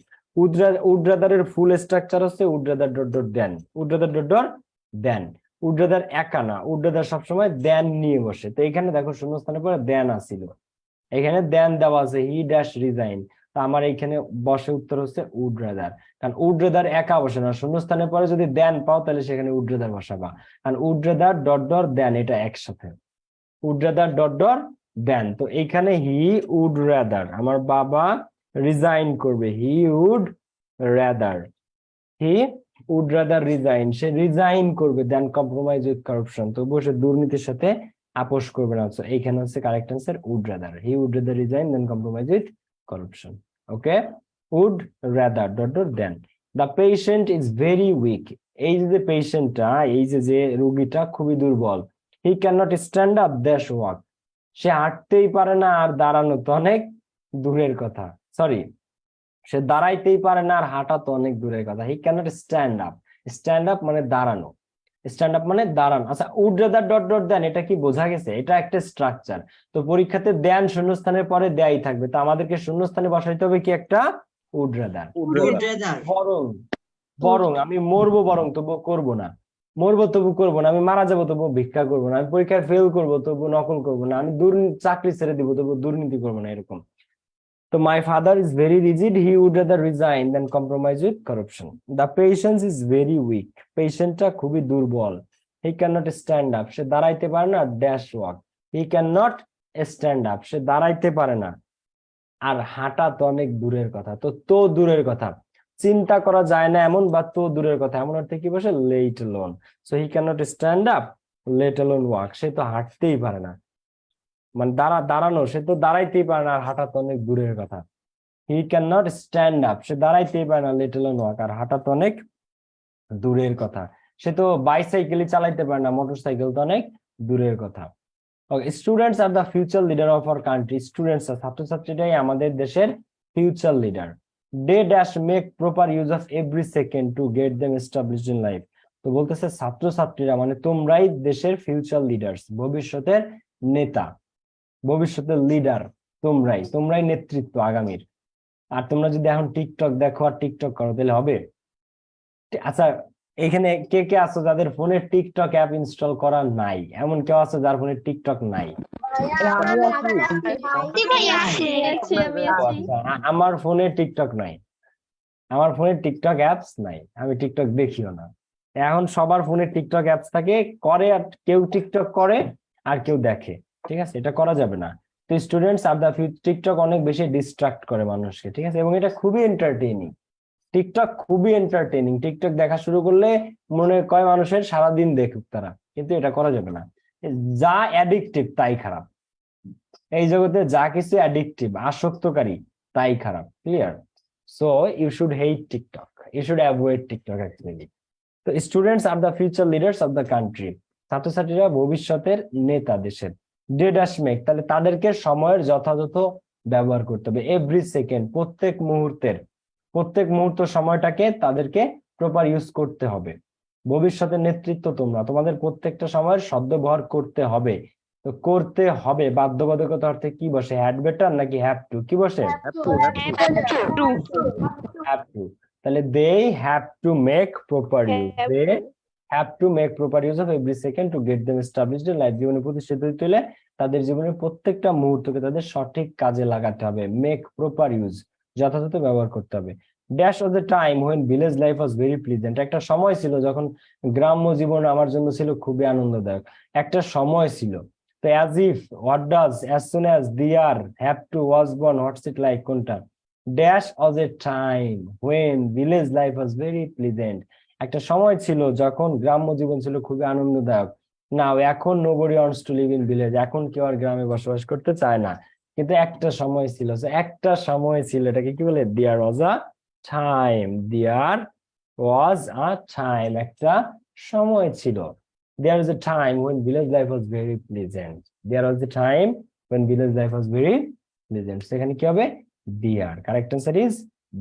উড রাদারের ফুল স্ট্রাকচার হচ্ছে would rather dot dot than, would rather dot dot than. Would rather একা না, উড রাদার সবসময় দেন নিয়ে বসে। তো এখানে দেখো শূন্যস্থানের পরে দেন আসিল, এখানে দেন দেওয়া আছে হি ড্যাশ রিজাইন। তা আমার এইখানে বসে উত্তর হচ্ছে উড রাদার, কারণ উড রাদার একা বসে না, শূন্যস্থানের পরে যদি দেন পাও তাহলে সেখানে উড রাদার বসাবা, কারণ would rather dot dot than এটা একসাথে, would rather dot dot than. তো এইখানে হি উড রাদার, আমার বাবা রিজাইন করবে, he would rather, he would rather resign, সে রিজাইন করবে, দেন কম্প্রোমাইজ উইথ কারাপশন, তো বসে দুর্নীতির সাথে আপোষ করবে না। তো এইখানে হচ্ছে correct answer would rather, he would rather resign then compromise with corruption. Okay, would rather dot dot than. The patient is very weak, এই যে পেশেন্টটা, এই যে রোগীটা খুবই দুর্বল, he can not stand up dash walk, সে হাঁটতেই পারে না আর দাঁড়ানো তো অনেক দূরের কথা, সরি সে দাঁড়াইতেই পারে না আর হাঁটা তো অনেক দূরের কথা, he can't stand up, stand up মানে দাঁড়ানো, স্ট্যান্ড আপ মানে দাঁড়ানো। আচ্ছা would rather dot dot than, এটা কি বোঝা গেছে? এটা একটা স্ট্রাকচার, তো পরীক্ষাতে দেন শূন্যস্থানের পরে দেয়াই থাকবে, তো আমাদেরকে শূন্যস্থানে বসাইতে হবে কি একটা উড রাদার। বরং বরং আমি মরবো বরং তবু করব না, মরবো তবু করবো না, আমি মারা যাবো তবু ভিক্ষা করবো না, আমি পরীক্ষায় ফেল করবো তবু নকল করবো না, আমি চাকরি ছেড়ে দিব তবু দুর্নীতি করবো না, এরকম। তো my father is very rigid, he would rather resign than compromise with corruption. The patient is very weak, পেশেন্টটা খুবই দুর্বল, he cannot stand up, সে দাঁড়াইতে পারে না, dash walk, he cannot stand up, সে দাঁড়াইতে পারে না আর হাঁটা তো অনেক দূরের কথা, তো দূরের কথা চিন্তা করা যায় না এমন, বা তো দূরের কথা এমন অর্থে কি বসে, let alone, so he cannot stand up let alone walk, সে তো হাঁটতেই পারে না, মানে দাঁড়ানো, সে তো দাঁড়াইতেই পারে না আর হাঁটা তো অনেক দূরের কথা, he can not stand up, সে দাঁড়াইতেই পারে না, লেট অ্যালোন ওয়াক, আর হাঁটা তো অনেক দূরের কথা, সে তো বাইসাইকেলই চালাইতে পারে না, মোটরসাইকেল তো অনেক দূরের কথা। Okay, students are the future leader of our country, students ছাত্রছাত্রীরাই আমাদের দেশের future leader, they dash make proper use of every second to get them established in life, তো বলতেছে ছাত্রছাত্রীরা মানে তোমরাই দেশের ফিউচার লিডার্স, ভবিষ্যতের নেতা, ভবিষ্যতের লিডার, তোমরাই নেতৃত্ব আগামীর। আর তোমরা যদি এখন টিকটক দেখো আর টিকটক করো তাহলে হবে? আচ্ছা এখানে কে কে আছো যাদের ফোনে টিকটক অ্যাপ ইনস্টল করা নাই? এমন কেউ আছে যার ফোনে টিকটক নাই? আচ্ছা, আমার ফোনে টিকটক নাই, আমার ফোনে টিকটক অ্যাপস নাই, আমি টিকটক দেখিও না। এখন সবার ফোনে টিকটক অ্যাপস থাকে, করে আর কেউ টিকটক করে আর কেউ দেখে, ঠিক আছে, এটা করা যাবে না। তো স্টুডেন্টস আর দ্য টিকটক অনেক বেশি ডিস্ট্রাক্ট করে মানুষকে, ঠিক আছে, এবং এটা খুবই এন্টারটেইনিং, টিকটক খুবই এন্টারটেইনিং, টিকটক দেখা শুরু করলে মনে কয় মানুষের সারাদিন দেখুক তারা, কিন্তু এটা করা যাবে না, যা অ্যাডিকটিভ তাই খারাপ, এই জগতে যা কিছু অ্যাডিকটিভ আসক্তকারী তাই খারাপ, clear? So you should hate TikTok, you should avoid TikTok actually. তো students are the future leaders of the country, ছাত্রছাত্রীরা ভবিষ্যতের নেতা দেশের, ডে ড্যাশ মেক, তাহলে তাদেরকে সময়ের যথাযথ ব্যবহার করতে হবে, এভরি সেকেন্ড, প্রত্যেক মুহূর্ত সময়টাকে তাদেরকে প্রপার ইউজ করতে হবে, ভবিষ্যতের নেতৃত্ব তোমরা, তোমাদের প্রত্যেকটা সময়ের সদ্ব্যবহার করতে হবে, তো করতে হবে বাধ্যবাধকতা অর্থে কি বসে, হ্যাড বেটার নাকি হ্যাভ টু, কি বসে, হ্যাভ টু, তাহলে they have to make proper use, they have to make proper use of every second to get them established in life, জীবনে প্রতিষ্ঠিত হতে হলে তাদের জীবনের প্রত্যেকটা মুহূর্তকে তাদের সঠিক কাজে লাগাতে হবে, মেক প্রপার ইউজ, যথাযথ ব্যবহার করতে হবে। Dash of the time when village life was very pleasant, একটা সময় ছিল যখন গ্রাম্য জীবন আমার জন্য ছিল খুবই আনন্দদায়ক, একটা সময় ছিল। তো as if, what does, as soon as, there, have to, was born, what's it like, কোনটা? Dash of a time when village life was very pleasant, একটা সময় ছিল যখন গ্রাম্য জীবন ছিল খুবই আনন্দদায়ক, নাও এখন nobody wants to live in village, এখন কেউ আর গ্রামে বসবাস করতে চায় না, কিন্তু একটা সময় ছিল, একটা সময় ছিল, এটাকে কি বলে, দেয়ার ওয়াজ আ টাইম, দেয়ার ওয়াজ আ টাইম, একটা সময় ছিল, there was a time when village life was very pleasant, there was a time when village life was very pleasant, সেখানে কি হবে, dear, correct answer is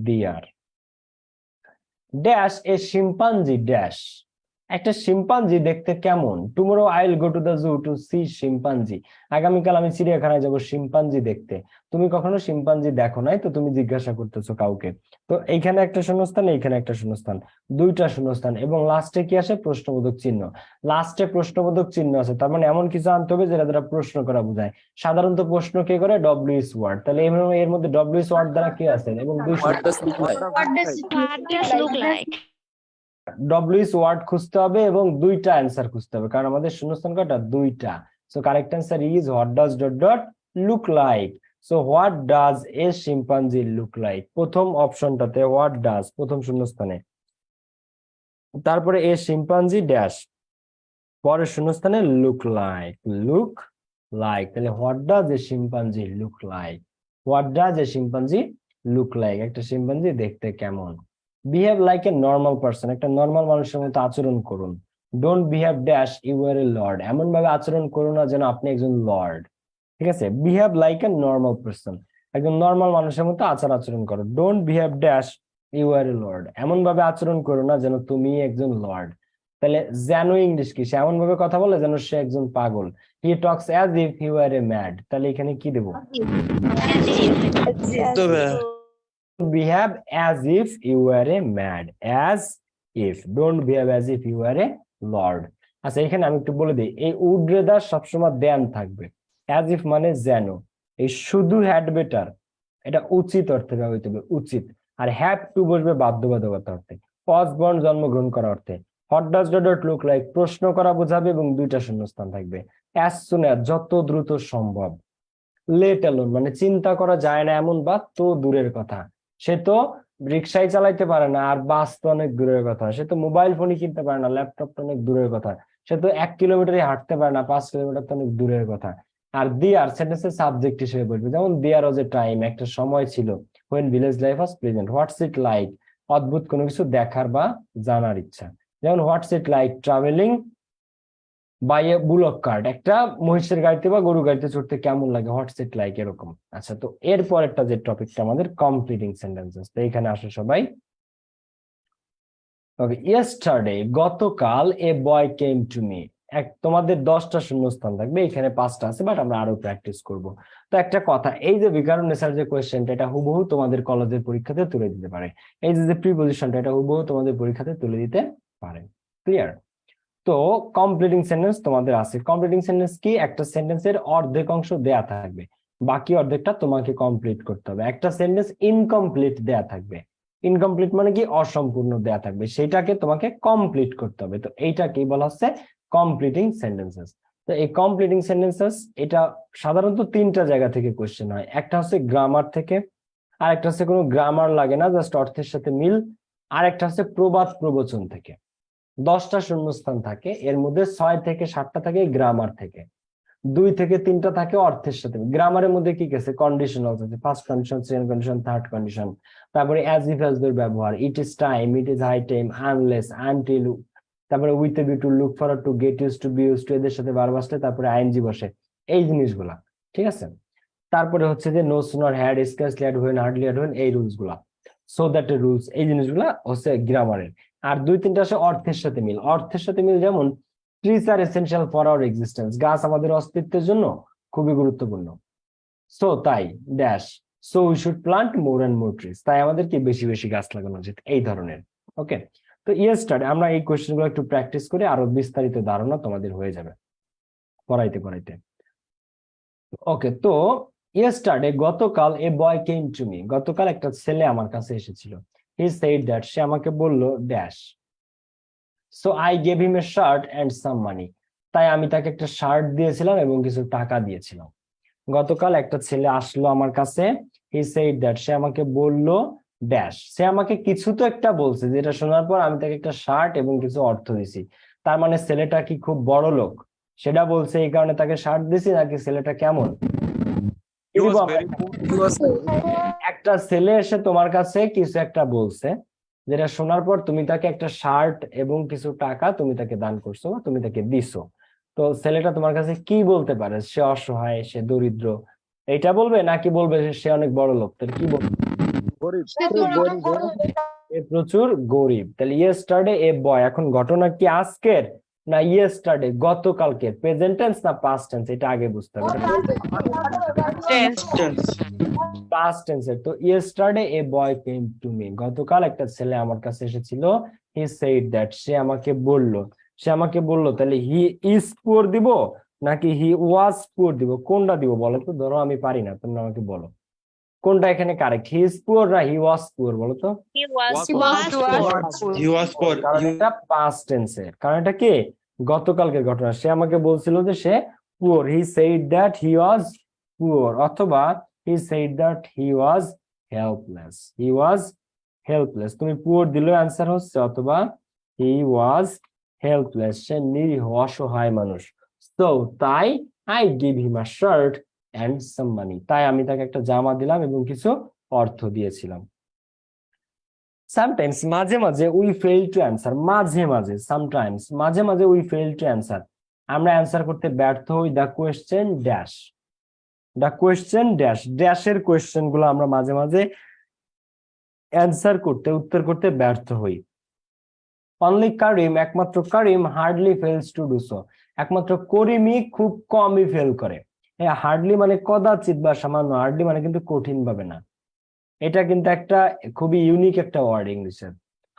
dear. Dash a chimpanzee dash, একটা chimpanzee দেখতে কেমন? Tomorrow I will go to the zoo to see chimpanzee. আগামীকাল আমি চিড়িয়াখানায় যাব শিম্পাঞ্জি দেখতে। তুমি কখনো শিম্পাঞ্জি দেখো নাই, তো তুমি জিজ্ঞাসা করতেছো কাউকে। তো এইখানে একটা শূন্যস্থান, এইখানে একটা শূন্যস্থান, দুইটা শূন্যস্থান, এবং লাস্টে কি আসে? প্রশ্নবোধক চিহ্ন। লাস্টে প্রশ্নবোধক চিহ্ন আছে, তার মানে এমন কিছু আনতে হবে যেটা দ্বারা প্রশ্ন করা বোঝায়। সাধারণত প্রশ্ন কে করে? WS word. তাহলে এর মধ্যে ডব্লিউএস ওয়ার্ড দ্বারা কি আছে? এবং দুই What does look like? What does it What does look like? WS word খুঁজতে হবে এবং দুইটা অ্যান্সার খুঁজতে হবে, কারণ আমাদের শূন্যস্থান কয়টা? দুইটা। So correct answer is what does dot dot look like. So what does a chimpanzee look like, প্রথম অপশনটাতে হোয়াট ডাজ প্রথম শূন্যস্থানে, তারপরে এ শিম্পাঞ্জি ড্যাশ, পরের শূন্যস্থানে লুক লাইক, লুক লাইক। তাহলে what does a chimpanzee look like, what does a chimpanzee look like, একটা chimpanzee দেখতে কেমন। Behave like a normal person, একটা নর্মাল মানুষের মতো আচরণ করুন। Don't behave dash you are a lord, এমন ভাবে আচরণ করুন না যেন আপনি একজন লর্ড। ঠিক আছে, behave like a normal person, একজন নর্মাল মানুষের মতো আচরণ করো। Don't behave dash you are a lord, এমন ভাবে আচরণ করো না যেন তুমি একজন লর্ড। তাহলে যেন ইংলিশ কি? সে এমন ভাবে কথা বলে যেন সে একজন পাগল। He talks as if he were a mad, তাহলে এখানে কি দেবো? behave as if you were a mad, as if, don't behave as if you were a lord। আচ্ছা, এখানে আমি একটু বলে দিই, এই উড রেদার সবসময় দেন থাকবে, as if মানে যেন। এই শুধু হ্যাড বেটার, এটা উচিত অর্থে ব্যবহৃত হবে, উচিত। আর হ্যাভ টু বসবে বাধ্যবাধকতা অর্থে, was born জন্মগ্রহণ করা অর্থে। What does dot look like প্রশ্ন করা বোঝাবে এবং দুইটা শূন্যস্থান থাকবে। as soon as যত দ্রুত সম্ভব। লেট অ্যালোন মানে চিন্তা করা যায় না এমন বা তো দূরের কথা, সে তো রিক্সাই চালাইতে পারে না, আর বাস তো অনেক দূরের কথা, সে তো মোবাইল ফোনই কিনতে পারে না, ল্যাপটপ তো অনেক দূরের কথা, সে তো 1 কিলোমিটারই হাঁটতে পারে না, 5 কিলোমিটার তো অনেক দূরের কথা। আর দেয়ার সেন্টেন্সের সাবজেক্ট হিসেবে বলবে, যেমন দেয়ার ওয়াজ এ টাইম, একটা সময় ছিল, when village life was pleasant। What's it like অদ্ভুত কোনো কিছু দেখার বা জানার ইচ্ছা, যেমন what's it like travelling by a bullock cart, একটা মহিষের গাড়িতে বা গরু গাড়িতে চড়তে কেমন লাগে, হোয়াটস ইট লাইক, এরকম। আচ্ছা, তো এরপর একটা যে টপিকটা আমাদের কমপ্লিটিং সেন্টেন্সেস, তো এখানে আসো সবাই। ওকে, ইয়েস্টারডে গতকাল, এ বয় কেম টু মি, তোমাদের 10টা শূন্যস্থান থাকবে, এখানে 5টা আছে, বাট আমরা আরো প্র্যাকটিস করব। তো একটা কথা, এই যে বিকারণ নেচার যে কোয়েশ্চেনটা, এটা হুবহু তোমাদের কলেজের পরীক্ষাতে তুলে দিতে পারে। এই যে প্রিপোজিশনটা, এটা হুবহু তোমাদের পরীক্ষাতে তুলে দিতে পারে। ক্লিয়ার? তো কমপ্লিটিং সেন্টেন্স তোমাদের আছে। কমপ্লিটিং সেন্টেন্স কি? একটা সেন্টেন্সের অর্ধেক অংশ দেয়া থাকবে, বাকি অর্ধেকটা তোমাকে কমপ্লিট করতে হবে। একটা সেন্টেন্স ইনকমপ্লিট দেয়া থাকবে, ইনকমপ্লিট মানে কি? অসম্পূর্ণ দেয়া থাকবে, সেটাকে তোমাকে কমপ্লিট করতে হবে। তো এইটাকেই বলা হচ্ছে কমপ্লিটিং সেন্টেন্সেস। তো এই কমপ্লিটিং সেন্টেন্সেস, এটা সাধারণত 3টা জায়গা থেকে কোশ্চেন হয়। একটা হচ্ছে গ্রামার থেকে, আর একটা হচ্ছে কোনো গ্রামার লাগে না, জাস্ট অর্থের সাথে মিল, আর একটা হচ্ছে প্রবাদ প্রবচন থেকে। 10টা শূন্যস্থান থাকে, এর মধ্যে 6 থেকে 7টা থাকে গ্রামার থেকে, 2 থেকে 3টা থাকে অর্থের সাথে। গ্রামারের মধ্যে কি আছে? কন্ডিশনাল আছে, first condition, second condition, third condition. তারপরে অ্যাজ ইফ এর ব্যবহার, it is time, it is high time, unless, until. তারপরে with a view, to, look forward to, get use to, be use to, এদের সাথে বার বসলে তারপরে ING বসে, এই জিনিসগুলা। ঠিক আছে? তারপরে হচ্ছে যে no sooner had, scarcely had, when, hardly had, when, এই রুলস গুলা, সো দ্যাট রুলস, এই জিনিসগুলা হচ্ছে গ্রামারের। আর 2-3টা আছে অর্থের সাথে মিল। অর্থের সাথে মিল যেমন trees are essential for our existence, গাছ আমাদের অস্তিত্বের জন্য খুবই গুরুত্বপূর্ণ। সো তাই dash, so we should plant more and more trees, তাই আমাদেরকে বেশি বেশি গাছ লাগানো উচিত, এই ধরনের। ওকে, তো ইয়েস্টারডে আমরা এই কোয়েশ্চেনগুলো একটু প্র্যাকটিস করে আরো বিস্তারিত ধারণা তোমাদের হয়ে যাবে পড়াইতে পড়াইতে। ওকে, তো ইয়েস্টারডে গতকাল, এ বয় কেম টু মি, গতকাল একটা ছেলে আমার কাছে এসেছিল। হি সেড দ্যাট, সে আমাকে বলল dash, so I gave him a shirt and some money, তাই আমি তাকে একটা শার্ট দিয়েছিলাম এবং কিছু টাকা দিয়েছিলাম। গতকাল একটা ছেলে আসলো আমার কাছে, হি সেড দ্যাট, সে আমাকে বলল ড্যাশ, সে আমাকে কিছু তো একটা বলছে, যেটা শোনার পর আমি তাকে একটা শার্ট এবং কিছু অর্থ দিছি। তার মানে ছেলেটা কি খুব বড় লোক? সেটা বলছে এই কারণে তাকে শার্ট দিছি, নাকি ছেলেটা কেমন? একটা ছেলে এসে তোমার কাছে কিছু একটা বলছে, যেটা শোনার পর তুমি তাকে একটা শার্ট এবং কিছু টাকা তুমি তাকে দান করছো বা তুমি তাকে দিছো। তো ছেলেটা তোমার কাছে কি বলতে পারে? সে অসহায়, সে দরিদ্র, এটা বলবে, নাকি বলবে সে অনেক বড় লোক? তাহলে কি বলবে? এ প্রচুর গরিব। তাহলে ইয়েস্টারডে এ বয়, এখন ঘটনা কি আজকের না ইয়েস্টারডে গতকালকের, প্রেজেন্ট টেন্স না পাস্ট টেন্স, এটা আগে বুঝতে হবে। পাস্ট টেন্সের। তো yesterday A boy came to me, গতকাল একটা ছেলে আমার কাছে এসেছিল। হি সেইড দ্যাট, সে আমাকে বলল, সে আমাকে বলল। তাহলে হি ইজ পুয়ার দিব নাকি হি ওয়াজ পুয়ার দিব, কোনটা দিব বলো তো? ধরো আমি পারি না, তোমরা আমাকে বলো কোনটা এখানে কারেক্ট, হি ইজ পুয়ার না হি ওয়াজ পুয়ার, বলো তো? He was poor. কারণ এটা পাস্ট টেন্সের, কারণ এটা কি গতকালকের ঘটনা। সে আমাকে বলছিল যে সে poor, he said that he was poor, অথবা he said that he was helpless, he was helpless. তুমি পুয়ার দিলেও অ্যান্সার হচ্ছে, অথবা হি ওয়াজ হেল্পলেস, সে নিরীহ অসহায় মানুষ। তো তাই I give him a shirt and some money, তাই আমি তাকে একটা জামা দিলাম এবং কিছু অর্থ দিয়েছিলাম। সামটাইমস, মাঝে মাঝে উই ফেল টু অ্যান্সার, মাঝে মাঝে সামটাইমস, মাঝে মাঝে উই ফেল টু অ্যান্সার, আমরা অ্যান্সার করতে ব্যর্থ হই the question dash, the question dash, ড্যাশের কোয়েশ্চেন গুলো আমরা মাঝে মাঝে অ্যান্সার করতে, উত্তর করতে ব্যর্থ হই। অনলি কারিম, একমাত্র Karim hardly fails to do so, একমাত্র করিমই খুব কমই ফেল করে। হ্যাঁ, হার্ডলি মানে কদাচিৎ বা সামান্য, হার্ডলি মানে কিন্তু কঠিন ভাবে না। এটা কিন্তু একটা খুবই ইউনিক একটা ওয়ার্ড ইংলিশের,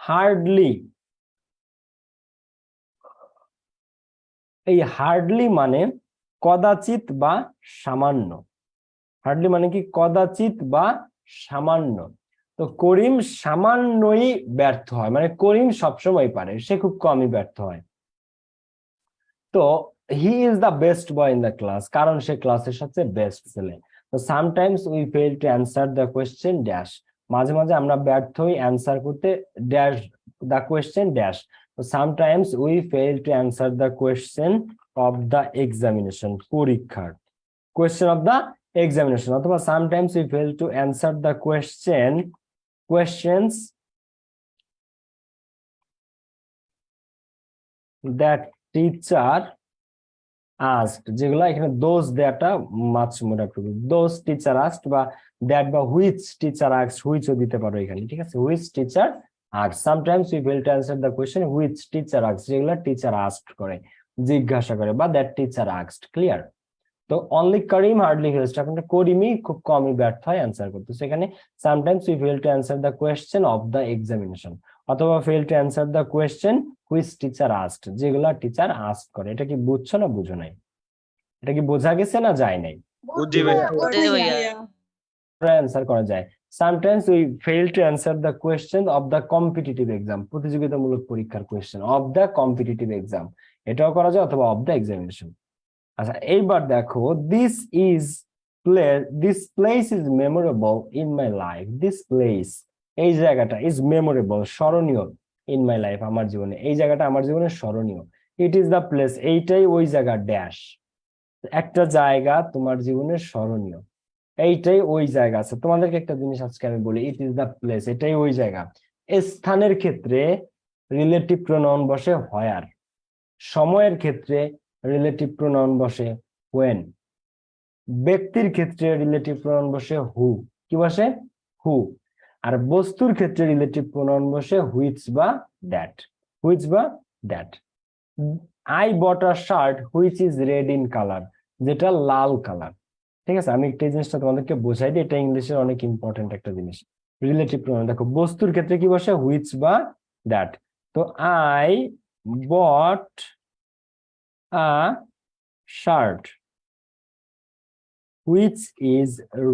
হার্ডলি। এই হার্ডলি মানে কদাচিৎ বা সামান্য, হার্ডলি মানে কি কদাচিৎ বা সামান্য। তো করিম সামান্যই ব্যর্থ হয়, মানে করিম সবসময় পারে, সে খুব কমই ব্যর্থ হয়। তো he is the best boy in the class, কারণ সে ক্লাসের সবচেয়ে বেস্ট ছেলে। তো sometimes we fail to answer the question dash, মাঝে মাঝে আমরা ব্যর্থ হই অ্যান্সার করতে ড্যাশ দ্য কোয়েশ্চেন ড্যাশ। তো sometimes we fail to answer the question of the examination, পরীক্ষার কোয়েশ্চেন অফ দ্য এক্সামিনেশন, অথবা sometimes we fail to answer the questions that teacher asked, যেগুলো এখানে দোজ দেয়াটা মাছ মনে করবে, দোজ টিচার আস্কড বা that বা which teacher asked, হুইচও দিতে পারো এখানে, ঠিক আছে? Which teacher asked, sometimes we fail to answer the question which teacher asked, যেগুলো টিচার আস্কড করে, জিজ্ঞাসা করে, বা দ্যাট টিচার আস্কড। ক্লিয়ার? তো অনলি করিম হার্ডলি ফেলস, এখন করিমই খুব কমই ব্যর্থ হয় অ্যান্সার করতে। সেখানে sometimes we fail to answer the question of the examination, অথবা fail to answer the question which teacher asked, যেগুলা টিচার আস্ক করে। এটা কি বুঝছো না বুঝো নাই? এটা কি বোঝা গেছে না যায় নাই? অ্যান্সার করা যায়। Sometimes we fail to answer the question of the competitive exam, প্রতিযোগিতামূলক পরীক্ষার question of the competitive exam, এটাও করা যায়, অথবা অফ দ্য এক্সামিনেশন। আচ্ছা, এইবার দেখো, this place is memorable in my life, this place, এই জায়গাটা, ইজ মেমোরেবল, স্মরণীয়, ইন মাই লাইফ, আমার জীবনে, এই জায়গাটা আমার জীবনে স্মরণীয়। ইট ইজ দ্য প্লেস, এইটাই ওই জায়গা ড্যাশ, একটা জায়গা তোমার জীবনের স্মরণীয়, এইটাই ওই জায়গা। আছে তোমাদেরকে একটা জিনিস আজকে আমি বলি, ইট ইজ দ্য প্লেস, এটাই ওই জায়গা। স্থানের ক্ষেত্রে রিলেটিভ প্রোনাউন বসে হোয়ার, সময়ের ক্ষেত্রে রিলেটিভ প্রোনাউন বসে হোয়েন, ব্যক্তির ক্ষেত্রে রিলেটিভ প্রোনাউন বসে হু, কি বসে? হু। আর বস্তুর ক্ষেত্রে রিলেটিভ প্রোনাউন বসে হুইচ বা দ্যাট, হুইচ বা that. I bought a shirt which is red in colour, যেটা লাল কালার। ঠিক আছে, আমি একটা জিনিসটা তোমাদেরকে বোঝাই দিই, এটা ইংলিশের অনেক ইম্পর্টেন্ট একটা জিনিস। রিলেটিভ প্রোনাউন দেখো, বস্তুর ক্ষেত্রে কি বসে? হুইচ বা দ্যাট। তো I bought a shirt which is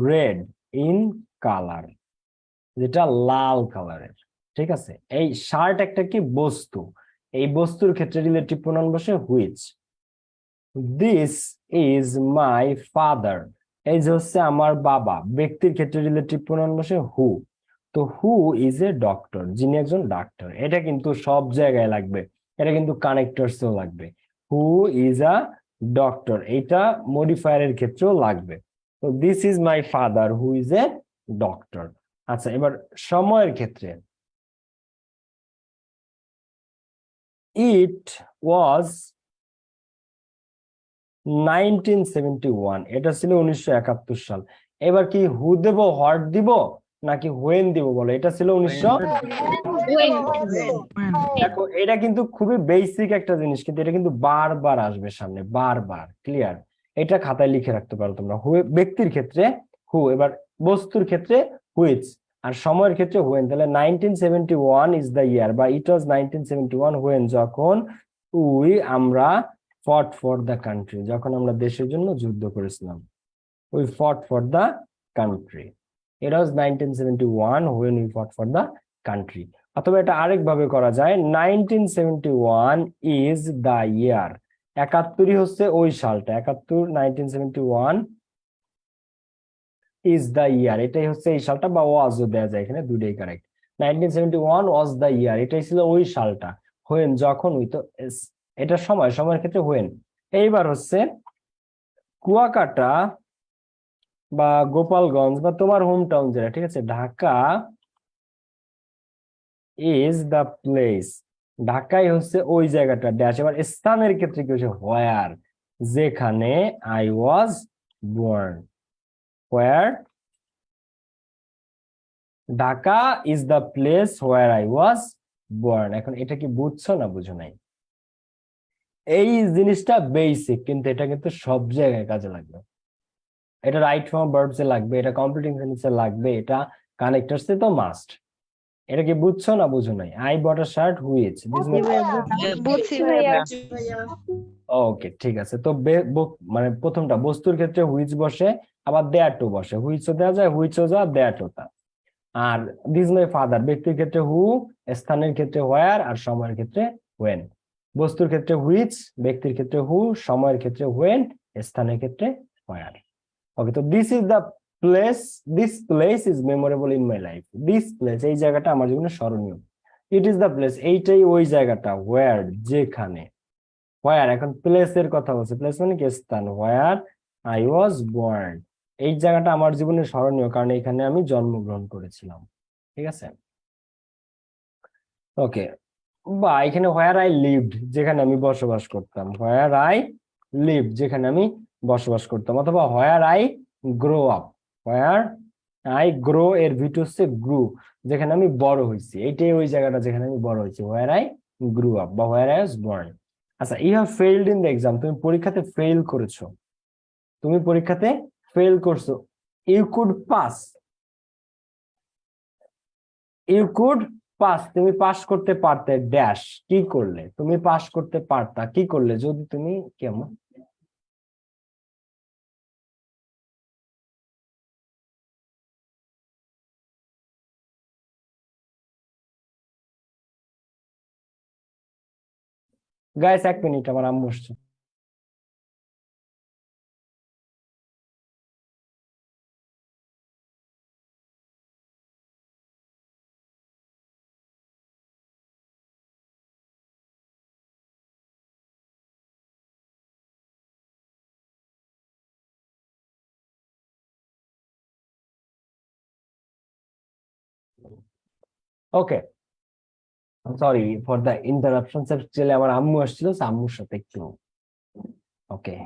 red in colour, যেটা লাল কালারের। ঠিক আছে, এই শার্ট একটা কি বস্তু, এই বস্তুর ক্ষেত্রে রিলেটিভ প্রোনাউন বসে which. This is my father, এই যে হচ্ছে আমার বাবা, ব্যক্তির ক্ষেত্রে রিলেটিভ প্রোনাউন বসে হু। তো হু ইজ এ ডক্টর, যিনি একজন ডাক্তার, এটা কিন্তু সব জায়গায় লাগবে, এটা কিন্তু কানেক্টরসেও লাগবে। হু ইজ আ ডক্টর, এটা মডিফায়ারের ক্ষেত্রেও লাগবে। তো this is my father who is a doctor. আচ্ছা, এবার সময়ের ক্ষেত্রে, ইট ওয়াজ 1971, এটা ছিল 1971 সাল। এবার কি হু দেব, হোয়াট দিব, নাকি হোয়েন দিব বলো? এটা ছিল 1900। দেখো এটা কিন্তু খুবই বেসিক একটা জিনিস, কিন্তু এটা কিন্তু বারবার আসবে সামনে, বারবার। ক্লিয়ার? এটা খাতায় লিখে রাখতে পারো তোমরা। ব্যক্তির ক্ষেত্রে হু, এবার বস্তুর ক্ষেত্রে হুইচ, আর সময়ের ক্ষেত্রে হোয়েন। তাহলে 1971 ইজ দ্য ইয়ার, বা ইট ওয়াজ 1971 হোয়েন, যখন আমরা ফট ফর দ্য কান্ট্রি, যখন আমরা দেশের জন্য যুদ্ধ করেছিলাম। We fought for the country. It was 1971 when we fought for the country. অথবা এটা আরেক ভাবে করা যায়, 1971 is the year. 71 হচ্ছে ওই সালটা, 71 1971 is the year, এটাই হচ্ছে এই সালটা, বা ওয়াজও দেওয়া যায়, এখানে দুটোই কারেক্ট। 1971 was the year, এটাই ছিল ওই সালটা। when, যখন, উই তো এটা সময়ের ক্ষেত্রে when। এইবার হচ্ছে কুয়াকাটা বা গোপালগঞ্জ বা তোমার হোম টাউন যেটা, ঠিক আছে, ঢাকা ইজ দ্য প্লেস, ঢাকাই হচ্ছে ওই জায়গাটা ড্যাশ। এবার স্থানের ক্ষেত্রে কি হচ্ছে হোয়ার, যেখানে I was born. Where, Dhaka is the place where I was born. এখন এটা কি বুঝছো না বুঝো নাই? এই জিনিসটা বেসিক, কিন্তু এটা কিন্তু সব জায়গায় কাজে লাগবে। এটা রাইট ফর্ম ভার্বসে লাগবে, এটা কমপ্লিটিং সেন্টেন্সে লাগবে, এটা কানেক্টরসে তো মাস্ট। এটা কি বুঝছো না বুঝো নাই? I bought a shirt which, বুঝছি ভাইয়া। ওকে, ঠিক আছে। তো মানে প্রথমটা বস্তুর ক্ষেত্রে হুইচ বসে, আবার দেয়ার টু বসে, হুইচও দেওয়া যায়, হুইচও যা, দেয়ার টু তা। আর দিস মাই ফাদার, ব্যক্তির ক্ষেত্রে হু, স্থানের ক্ষেত্রে হোয়ার, আর সময়ের ক্ষেত্রে হোয়েন। বস্তুর ক্ষেত্রে হুইচ, ব্যক্তির ক্ষেত্রে হু, সময়ের ক্ষেত্রে হোয়েন, স্থানের ক্ষেত্রে হোয়ার। ওকে, তো this place is memorable in my life. This place, এই জায়গাটা আমার জীবনে স্মরণীয়। ইট ইজ দ্য প্লেস, এইটাই ওই জায়গাটা, হোয়ার, যেখানে। হোয়ার, এখন প্লেসের কথা বলছে, প্লেস মানে কি স্থান, হোয়ার আই ওয়াজ বর্ন, এই জায়গাটা আমার জীবনে স্মরণীয় কারণ এখানে আমি জন্মগ্রহণ করেছিলাম। ঠিক আছে? ওকে, বা এখানে হোয়ার আই লিভড, যেখানে আমি বসবাস করতাম, হোয়ার আই লিভড, যেখানে আমি বসবাস করতাম। অথবা where I grow up, where I grow, এর ভিট হচ্ছে গ্রু, যেখানে আমি বড় হয়েছি, এইটাই ওই জায়গাটা যেখানে আমি বড় হয়েছি, হোয়ার আই গ্রু আপ বা হোয়ার আই ওয়াজ বর্ন। আচ্ছা, you have failed in the exam, তুমি পরীক্ষাতে ফেল করেছো, তুমি পরীক্ষাতে ফেল করছো। You could pass, you could pass, তুমি পাস করতে পারতে, ড্যাশ, কি করলে? তুমি পাস করতে পারতা, কি করলে? যদি তুমি, কেমন, গাইস 1 মিনিট, আমার আম্মু আসছে। Okay, sorry for the interruption, চলে আমার আম্মু আসছিল, আম্মুর সাথে একটু। Okay,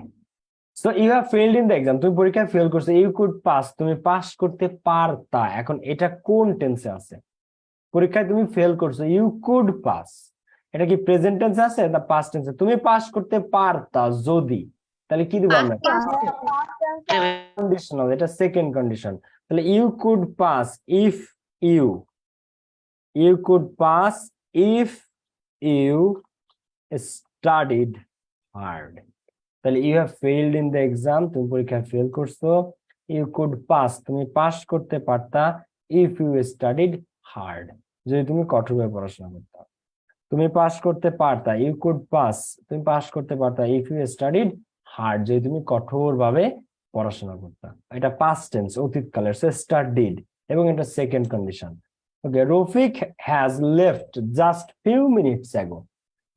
so you have failed in the exam, তুমি পরীক্ষায় ফেল করছো। ইউ কুড পাস, তুমি পাস করতে পারতা, এখন এটা কোন টেন্সে আছে? পরীক্ষায় তুমি ফেল করছো, ইউ কুড পাস, এটা কি প্রেজেন্ট টেন্স আছে না পাস্ট টেন্সে? তুমি পাস করতে পারতা যদি, তাহলে কি দিব আমরা? কন্ডিশনাল, এটা সেকেন্ড কন্ডিশন। তাহলে you could pass if you, you could pass if you studied hard. তাহলে you have failed in the exam, তুমি পরীক্ষায় ফেল করছো। ইউ কুড পাস, তুমি পাস করতে পারতা, ইফ ইউ স্টাডিড হার্ড, যদি তুমি কঠোরভাবে পড়াশোনা করতে। তুমি পাস করতে পারতা, ইউ কুড পাস, তুমি পাস করতে পারতা, ইফ ইউ স্টাডিড হার্ড, যদি তুমি কঠোরভাবে পড়াশোনা করতা। এটা পাস্ট টেন্স, অতীতকালের, সো স্টাডিড, এবং এটা second condition. Okay, Rafiq has left just few minutes ago,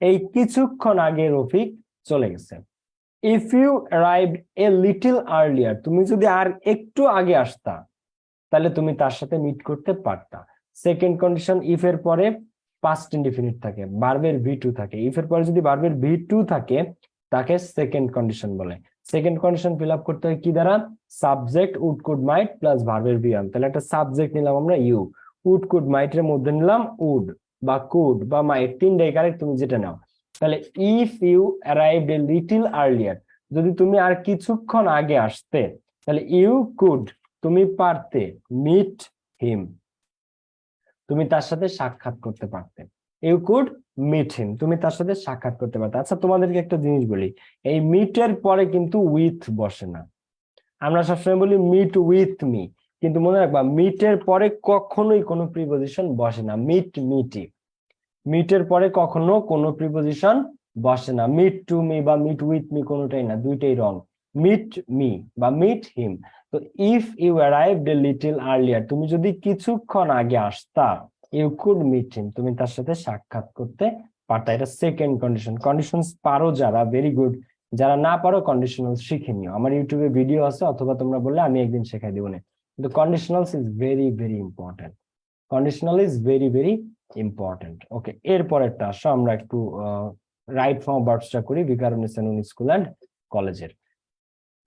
এই কিছুক্ষণ আগে রফিক চলে গেছে। If you arrived a little earlier, তুমি যদি আর একটু আগে আসতা, তাহলে তুমি তার সাথে মিট করতে পারতা। সেকেন্ড কন্ডিশন, ইফ এর পরে পাস্ট ইনডিফিনিট থাকে, ভার্বের ভি টু থাকে। ইফ এর পরে যদি ভার্বের ভি টু থাকে, তাকে সেকেন্ড কন্ডিশন বলে। সেকেন্ড কন্ডিশন ফিল আপ করতে হয় কি দ্বারা? Subject would could might plus ভার্বের বিয়াম। তাহলে একটা সাবজেক্ট নিলাম আমরা ইউ, উড কুড মাইট এর মধ্যে নিলাম উড বা কুড বা মাইট, তিনটাই কারেক্ট, তুমি যেটা নাও। তাহলে if you arrived a little earlier, যদি তুমি আর কিছুক্ষণ আগে আসতে, তাহলে ইউ কুড, তুমি পারতে, মিট হিম, তুমি তার সাথে সাক্ষাৎ করতে পারতে। ইউ কুড মিট হিম, তুমি তার সাথে সাক্ষাৎ করতে পারতে। আচ্ছা তোমাদেরকে একটা জিনিস বলি, এই মিটের পরে কিন্তু উইথ বসে না। আমরা সবসময় বলি মিট উইথ মি, কিন্তু মনে রাখবা মিটের পরে কখনোই কোনো প্রিপজিশন বসে না। মিট মিটি, মিটের পরে কখনো কোনো প্রিপজিশন বসে না। মিট টু মি বা মিট উইথ মি কোনোটাই না, দুইটাই রং। মিট মি বা মিট হিম। তো if you arrived a little earlier, তুমি যদি কিছুক্ষণ আগে আসতা, ইউ কুড মিট হিম, তুমি তার সাথে সাক্ষাৎ করতে পারতা। এটা সেকেন্ড কন্ডিশন। কন্ডিশনস পারো যারা, ভেরি গুড। যারা না পারো কন্ডিশনাল শিখে নিও, আমার ইউটিউবে ভিডিও আছে, অথবা তোমরা বললে আমি একদিন শেখাই দেবো না। কিন্তু conditionals is very very important. Conditional is very very important. Okay, এরপরেরটা আসো আমরা একটু রাইট ফর্ম ভার্বসটা করি ভিকারুননিসা নূন স্কুল অ্যান্ড কলেজের।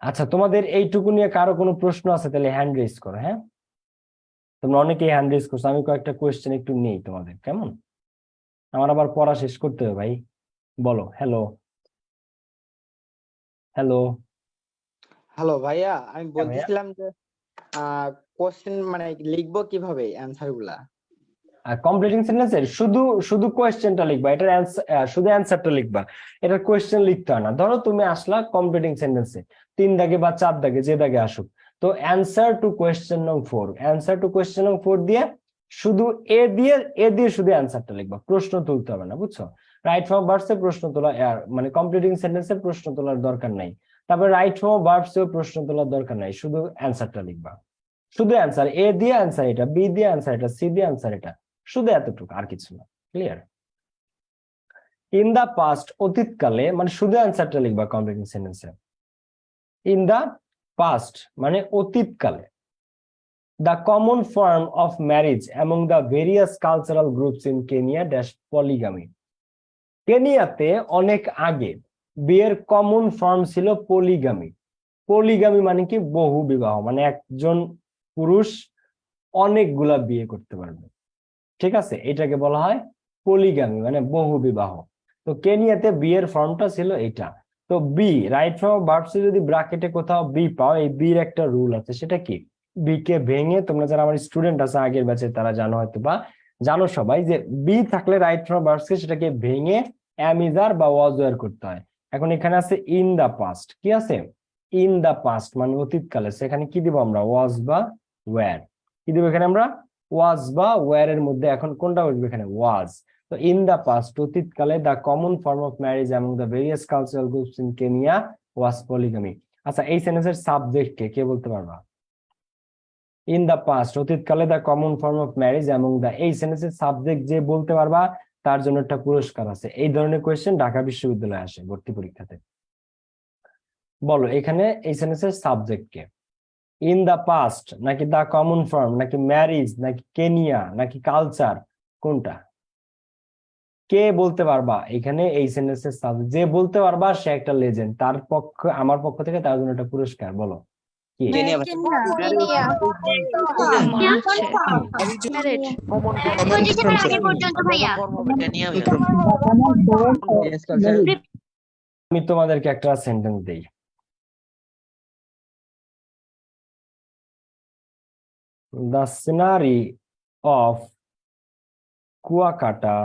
আচ্ছা তোমাদের এইটুকু নিয়ে কারো কোনো প্রশ্ন আছে তাহলে হ্যান্ড রেজ করো। হ্যাঁ, তোমরা অনেকেই হ্যান্ড রেজ করছো, আমি কয়েকটা কোয়েশ্চেন একটু নেই তোমাদের, কেমন? আমার আবার পড়া শেষ করতে হবে ভাই। বলো হ্যালো, হ্যালো। হ্যালো ভাইয়া, আমি ভাইয়া। বলতেছিলাম যে কোশ্চেন মানে লিখবো কিভাবে অ্যান্সার গুলা? কমপ্লিটিং সেন্টেন্সের শুধু শুধু কোয়েশ্চেনটা লিখবা, এটার শুধু অ্যান্সারটা লিখবা, এটার কোয়েশ্চেন লিখতে হয় না। ধরো তুমি আসলা কমপ্লিটিং সেন্টেন্সে 3 দাগে বা 4 দাগে, যে দাগে আসুক, তো অ্যান্সার টু কোয়েশ্চেন নং 4, অ্যান্সার টু কোয়েশ্চেন নং 4 দিয়ে শুধু এ দিয়ে শুধু অ্যান্সারটা লিখবা, প্রশ্ন তুলতে হবে না, বুঝছো? রাইট ফর্ম ভার্বসে প্রশ্ন তোলা, মানে কমপ্লিটিং সেন্টেন্সে প্রশ্ন তোলার দরকার নাই। তারপর রাইট ফর্ম ভার্বসেও প্রশ্ন তোলার দরকার নাই, শুধু অ্যান্সারটা লিখবা। শুধু অ্যান্সার, এ দিয়ে অ্যান্সার এটা, বি দিয়ে অ্যান্সার এটা, সি দিয়ে অ্যান্সার এটা, শুধু এতটুকু, আর কিছু না। ক্লিয়ার? ইন দা পাস্ট, অতীতকালে, মানে শুধু অ্যান্সারটা লিখবা কমপ্লিটিং সেন্টেন্সে। ইন দা পাস্ট মানে অতীতকালে, the common form of marriage among the various cultural groups in Kenya dash polygamy. কেনিয়াতে অনেক আগে বিয়ের কমন ফর্ম ছিল পলিগামি। পলিগামি মানে কি? বহু বিবাহ, মানে একজন পুরুষ অনেকগুলা বিয়ে করতে পারবে। ঠিক আছে, এটাকে বলা হয় পলিগামি, মানে বহু বিবাহ। তো কেনিয়াতে বিয়ের ফর্মটা ছিল এটা। তো বি, রাইট ফর্ম ভার্বসে যদি ব্র্যাকেটে কোথাও বি পাও, এই বির একটা রুল আছে, সেটা কি? বি কে ভেঙে, তোমরা যারা আমার স্টুডেন্ট আছে আগের ব্যাচে তারা জানো হয়তো বা জানো সবাই, যে বি থাকলে রাইট ফর্ম ভার্বসকে সেটাকে ভেঙে অ্যাম ইজ আর বা ওয়াজ ওয়্যার করতে হয়। এখন এখানে আছে ইন দা পাস্ট, কি আছে? ইন দা পাস্ট মানে অতীতকালে, সেখানে কি দিব আমরা? ওয়াজ বা ওয়্যার। কি দিব এখানে আমরা? ওয়াজ বা ওয়্যার এর মধ্যে এখন কোনটা বসবে? এখানে ওয়াজ। তো ইন দা পাস্ট অতীতকালে, the common form of marriage among the various cultural groups in Kenya was polygamy. আচ্ছা এই সেন্টেন্সের সাবজেক্ট কে বলতে পারবা? ইন দা পাস্ট অতীতকালে the common form of marriage among the, এই সেন্টেন্সের সাবজেক্ট যে বলতে পারবা তার জন্য একটা পুরস্কার আছে। এই ধরনের কোয়েশ্চেন ঢাকা বিশ্ববিদ্যালয়ে আসে ভর্তি পরীক্ষাতে। বলো এখানে এই সেন্টেন্সের সাবজেক্ট কে? ইন দা পাস্ট নাকি দা কমন ফর্ম নাকি ম্যারিজ নাকি কেনিয়া নাকি কালচার, কোনটা? কে বলতে পারবা এখানে এই সেন্টেন্সের সাবজেক্ট? যে বলতে পারবা সে একটা লেজেন্ড, তার পক্ষ, আমার পক্ষ থেকে তার জন্য একটা পুরস্কার। বলো কি? আমি তোমাদেরকে একটা সেন্টেন্স দেই। The scenery of কুয়াকাটা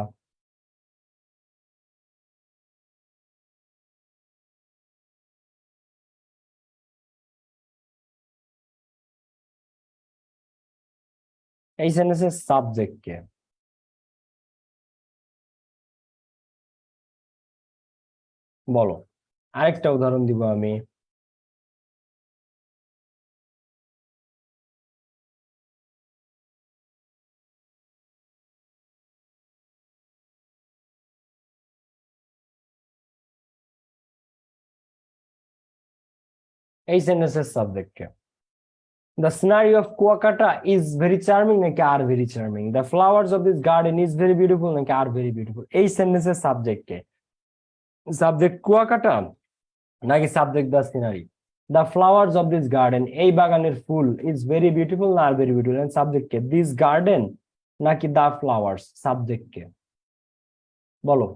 এই সেন্টেন্সের সাবজেক্ট কে? বলো। আরেকটা উদাহরণ দিব আমি। এই সেন্টেন্সের সাবজেক্ট কে? The scenario of Kuakata is very charming নাকি আর very charming? The flowers of this garden is very beautiful নাকি আর very beautiful? এই সেন্টেন্সের সাবজেক্ট কে? সাবজেক্ট কুয়াকাটা নাকি subject the scenery? The flowers of this garden, এই বাগানের ফুল ইজ ভেরি বিউটিফুল না are very beautiful? And subject কে? দিস গার্ডেন নাকি দ্য ফ্লাওয়ার্স? সাবজেক্ট কে বলো?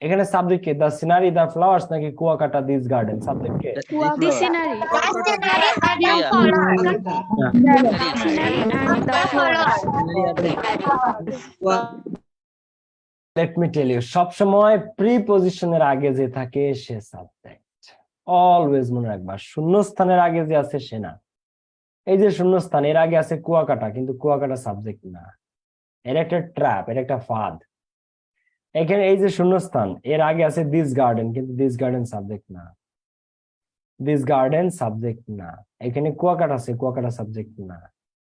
এখানে সাবজেক্ট কে? দ্য সিনারি, দ্য ফ্লাওয়ার্স নাকি কুয়াকাটা, দিস গার্ডেন? সাবজেক্ট কে? The scenery. Let me tell you, সবসময় প্রিপজিশনের আগে যে থাকে সে সাবজেক্ট। অলওয়েজ মনে রাখবা, শূন্যস্থানের আগে যে আছে সে না। এই যে শূন্যস্থান, এর আগে আছে কুয়াকাটা, কিন্তু কুয়াকাটা সাবজেক্ট না, এর একটা ট্র্যাপ, এর একটা ফাঁদ। এখানে এই যে শূন্যস্থান, এর আগে আছে দিস গার্ডেন, কিন্তু দিস গার্ডেন সাবজেক্ট না, দিস গার্ডেন সাবজেক্ট না। এখানে কুয়াকাটা আছে, কুয়াকাটা সাবজেক্ট না।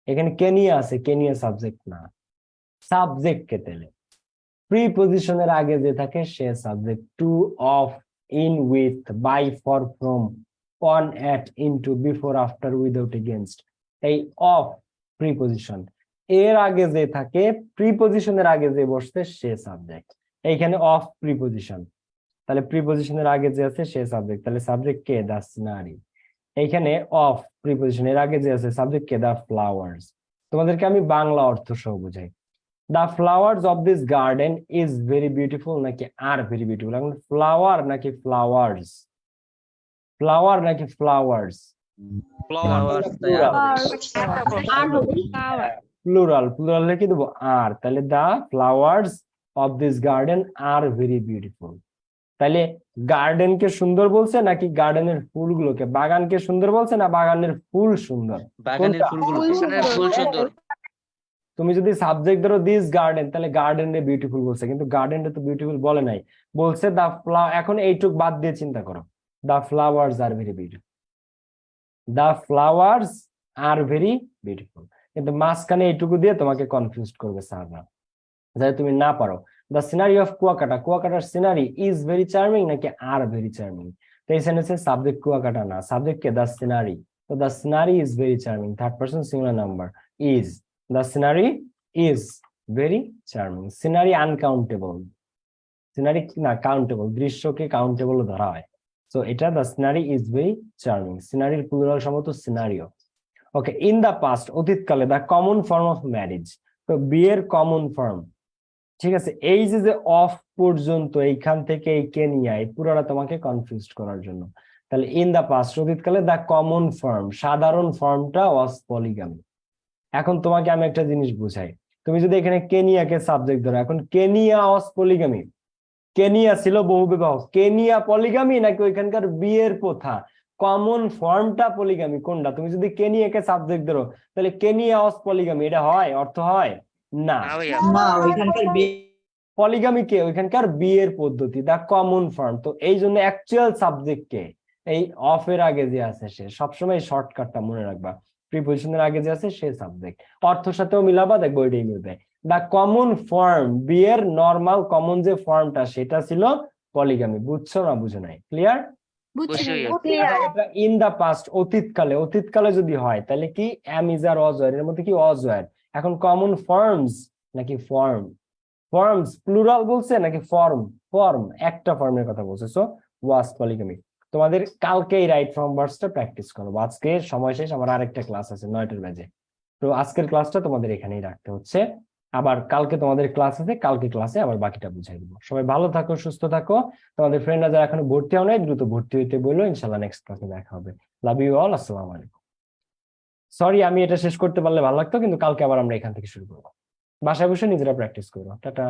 এখানে কেনিয়া আছে, কেনিয়া সাবজেক্ট না। সাবজেক্ট কে তেলে প্রিপজিশনের আগে যে থাকে সে subject. To, of, in, with, by, for, from, on, at, into, before, after, without, against. এই অফ প্রিপজিশন, এর আগে যে থাকে, প্রিপজিশনের আগে যে বসছে সে সাবজেক্ট। এইখানে অফ প্রিপজিশন, তাহলে প্রিপজিশনের আগে যে আছে সে সাবজেক্ট, তাহলে সাবজেক্ট কে? The scenery. এইখানে অফ প্রিপজিশন, এর আগে যে আছে সাবজেক্ট কে? The flowers. তোমাদেরকে আমি বাংলা অর্থ সহ বুঝাই। The flowers of this garden is very beautiful নাকি আর ভেরি বিউটিফুল? এখন ফ্লাওয়ার নাকি ফ্লাওয়ার্স? ফ্লাওয়ার নাকি ফ্লাওয়ার্স? প্লুরাল, প্লুরাল কি দেবো? আর। তাহলে the flowers of this garden R very beautiful. তাহলে গার্ডেনকে সুন্দর বলছে নাকি গার্ডেনের ফুলগুলোকে? বাগানকে সুন্দর বলছে না বাগানের ফুল সুন্দর? বাগানের ফুলগুলো ফুল সুন্দর। তুমি যদি সাবজেক্ট ধরো দিস গার্ডেন, তাহলে গার্ডেন রে বিউটিফুল বলছে, কিন্তু গার্ডেন রে তো বিউটিফুল বলে নাই, বলছে দা ফ্লাওয়ার। এখন এইটুক বাদ দিয়ে চিন্তা করো, the flowers are very beautiful, the flowers are very beautiful. কিন্তু মাঝখানে এইটুকু দিয়ে তোমাকে কনফিউজ করবে স্যাররা, যাতে তুমি না পারো। দ্য সিনারি অফ কুয়াকাটা, কুয়াকাটার সিনারি ইজ ভেরি চার্মিং নাকি আর ভেরি চার্মিং? তো এই সেন্টেন্সে সাবজেক্ট কুয়াকাটা না, সাবজেক্ট কে? The scenery. তো the scenery is very charming, third person singular number, is. The scenery is very charming. Scenery uncountable, scenery না countable, দৃশ্যকে কাউন্টেবল ধরা হয়। সো এটা the scenery is very charming. সিনারির প্লুরাল সম্ভবত সিনারিও। ওকে, ইন দ্য পাস্ট, অতীতকালে, the common form of marriage, তো বিয়ের কমন ফর্ম। ঠিক আছে, এই যে অফ পর্যন্ত এইখান থেকে এই কেনিয়া, এই পুরোটা তোমাকে কনফিউজ করার জন্য। তাহলে ইন দ্য পাস্ট অতীতকালে, দ্য কমন ফর্ম সাধারণ ফর্মটা ওয়াজ পলিগামি। এখন তোমাকে আমি একটা জিনিস বুঝাই, তুমি যদি এখানে কেনিয়াকে সাবজেক্ট ধরো, এখন কেনিয়া ওয়াজ পলিগামি, কেনিয়া ছিল বহুবিবাহ, কেনিয়া পলিগামি নাকি ওইখানকার বিয়ের প্রথা? কমন ফর্মটা পলিগামি কোনটা? তুমি যদি কেনিয়াকে সাবজেক্ট ধরো, তাহলে কেনিয়া ওয়াজ পলিগামি, এটা হয়? অর্থ হয় না। পলিগামি কে? ওইখানকার বিয়ের পদ্ধতি, দা কমন ফর্ম। তো এই জন্য অ্যাকচুয়াল সাবজেক্ট কে? এই অফ এর আগে যে আছে সে। সবসময় শর্টকাটটা মনে রাখবা, প্রিপজিশনের আগে যে আছে সে সাবজেক্ট। অর্থের সাথেও মিলাবা, দেখবো এটাই মিলবে। দা কমন ফর্ম, বিয়ের নর্মাল কমন যে ফর্মটা সেটা ছিল পলিগামি। বুঝছো না বুঝো নাই? ক্লিয়ার? ইন দা পাস্ট অতীতকালে, অতীতকালে যদি হয় তাহলে কি? এম ইজ আর অজয়ের, এর মধ্যে কি অজয়ের। এখন কমন ফর্মস নাকি ফর্ম? ফর্মস প্লুরাল বলছে নাকি ফর্ম? ফর্ম, একটা ফর্মের কথা বলছে। So was polygamy. তোমাদের কালকে এই রাইট ফর্ম ভার্বসটা প্র্যাকটিস করবো। আজকে সময় শেষ, আমার আরেকটা ক্লাস আছে 9টার বাজে। তো আজকের ক্লাসটা তোমাদের এখানেই রাখতে হচ্ছে। আবার কালকে তোমাদের ক্লাস আছে, কালকে ক্লাসে আবার বাকিটা বুঝাই দিব। সবাই ভালো থাকো, সুস্থ থাকো। তোমাদের ফ্রেন্ডরা যারা এখনো ভর্তি হও নাই, দ্রুত ভর্তি হইতে বললো। ইনশাল্লাহ নেক্সট ক্লাসে দেখা হবে। লাভ ইউ অল, আসসালামু আলাইকুম। সরি আমি এটা শেষ করতে পারলে ভালো লাগতো, কিন্তু কালকে আবার আমরা এখান থেকে শুরু করবো। বাসায় বসে নিজেরা প্র্যাকটিস করবো। টাটা।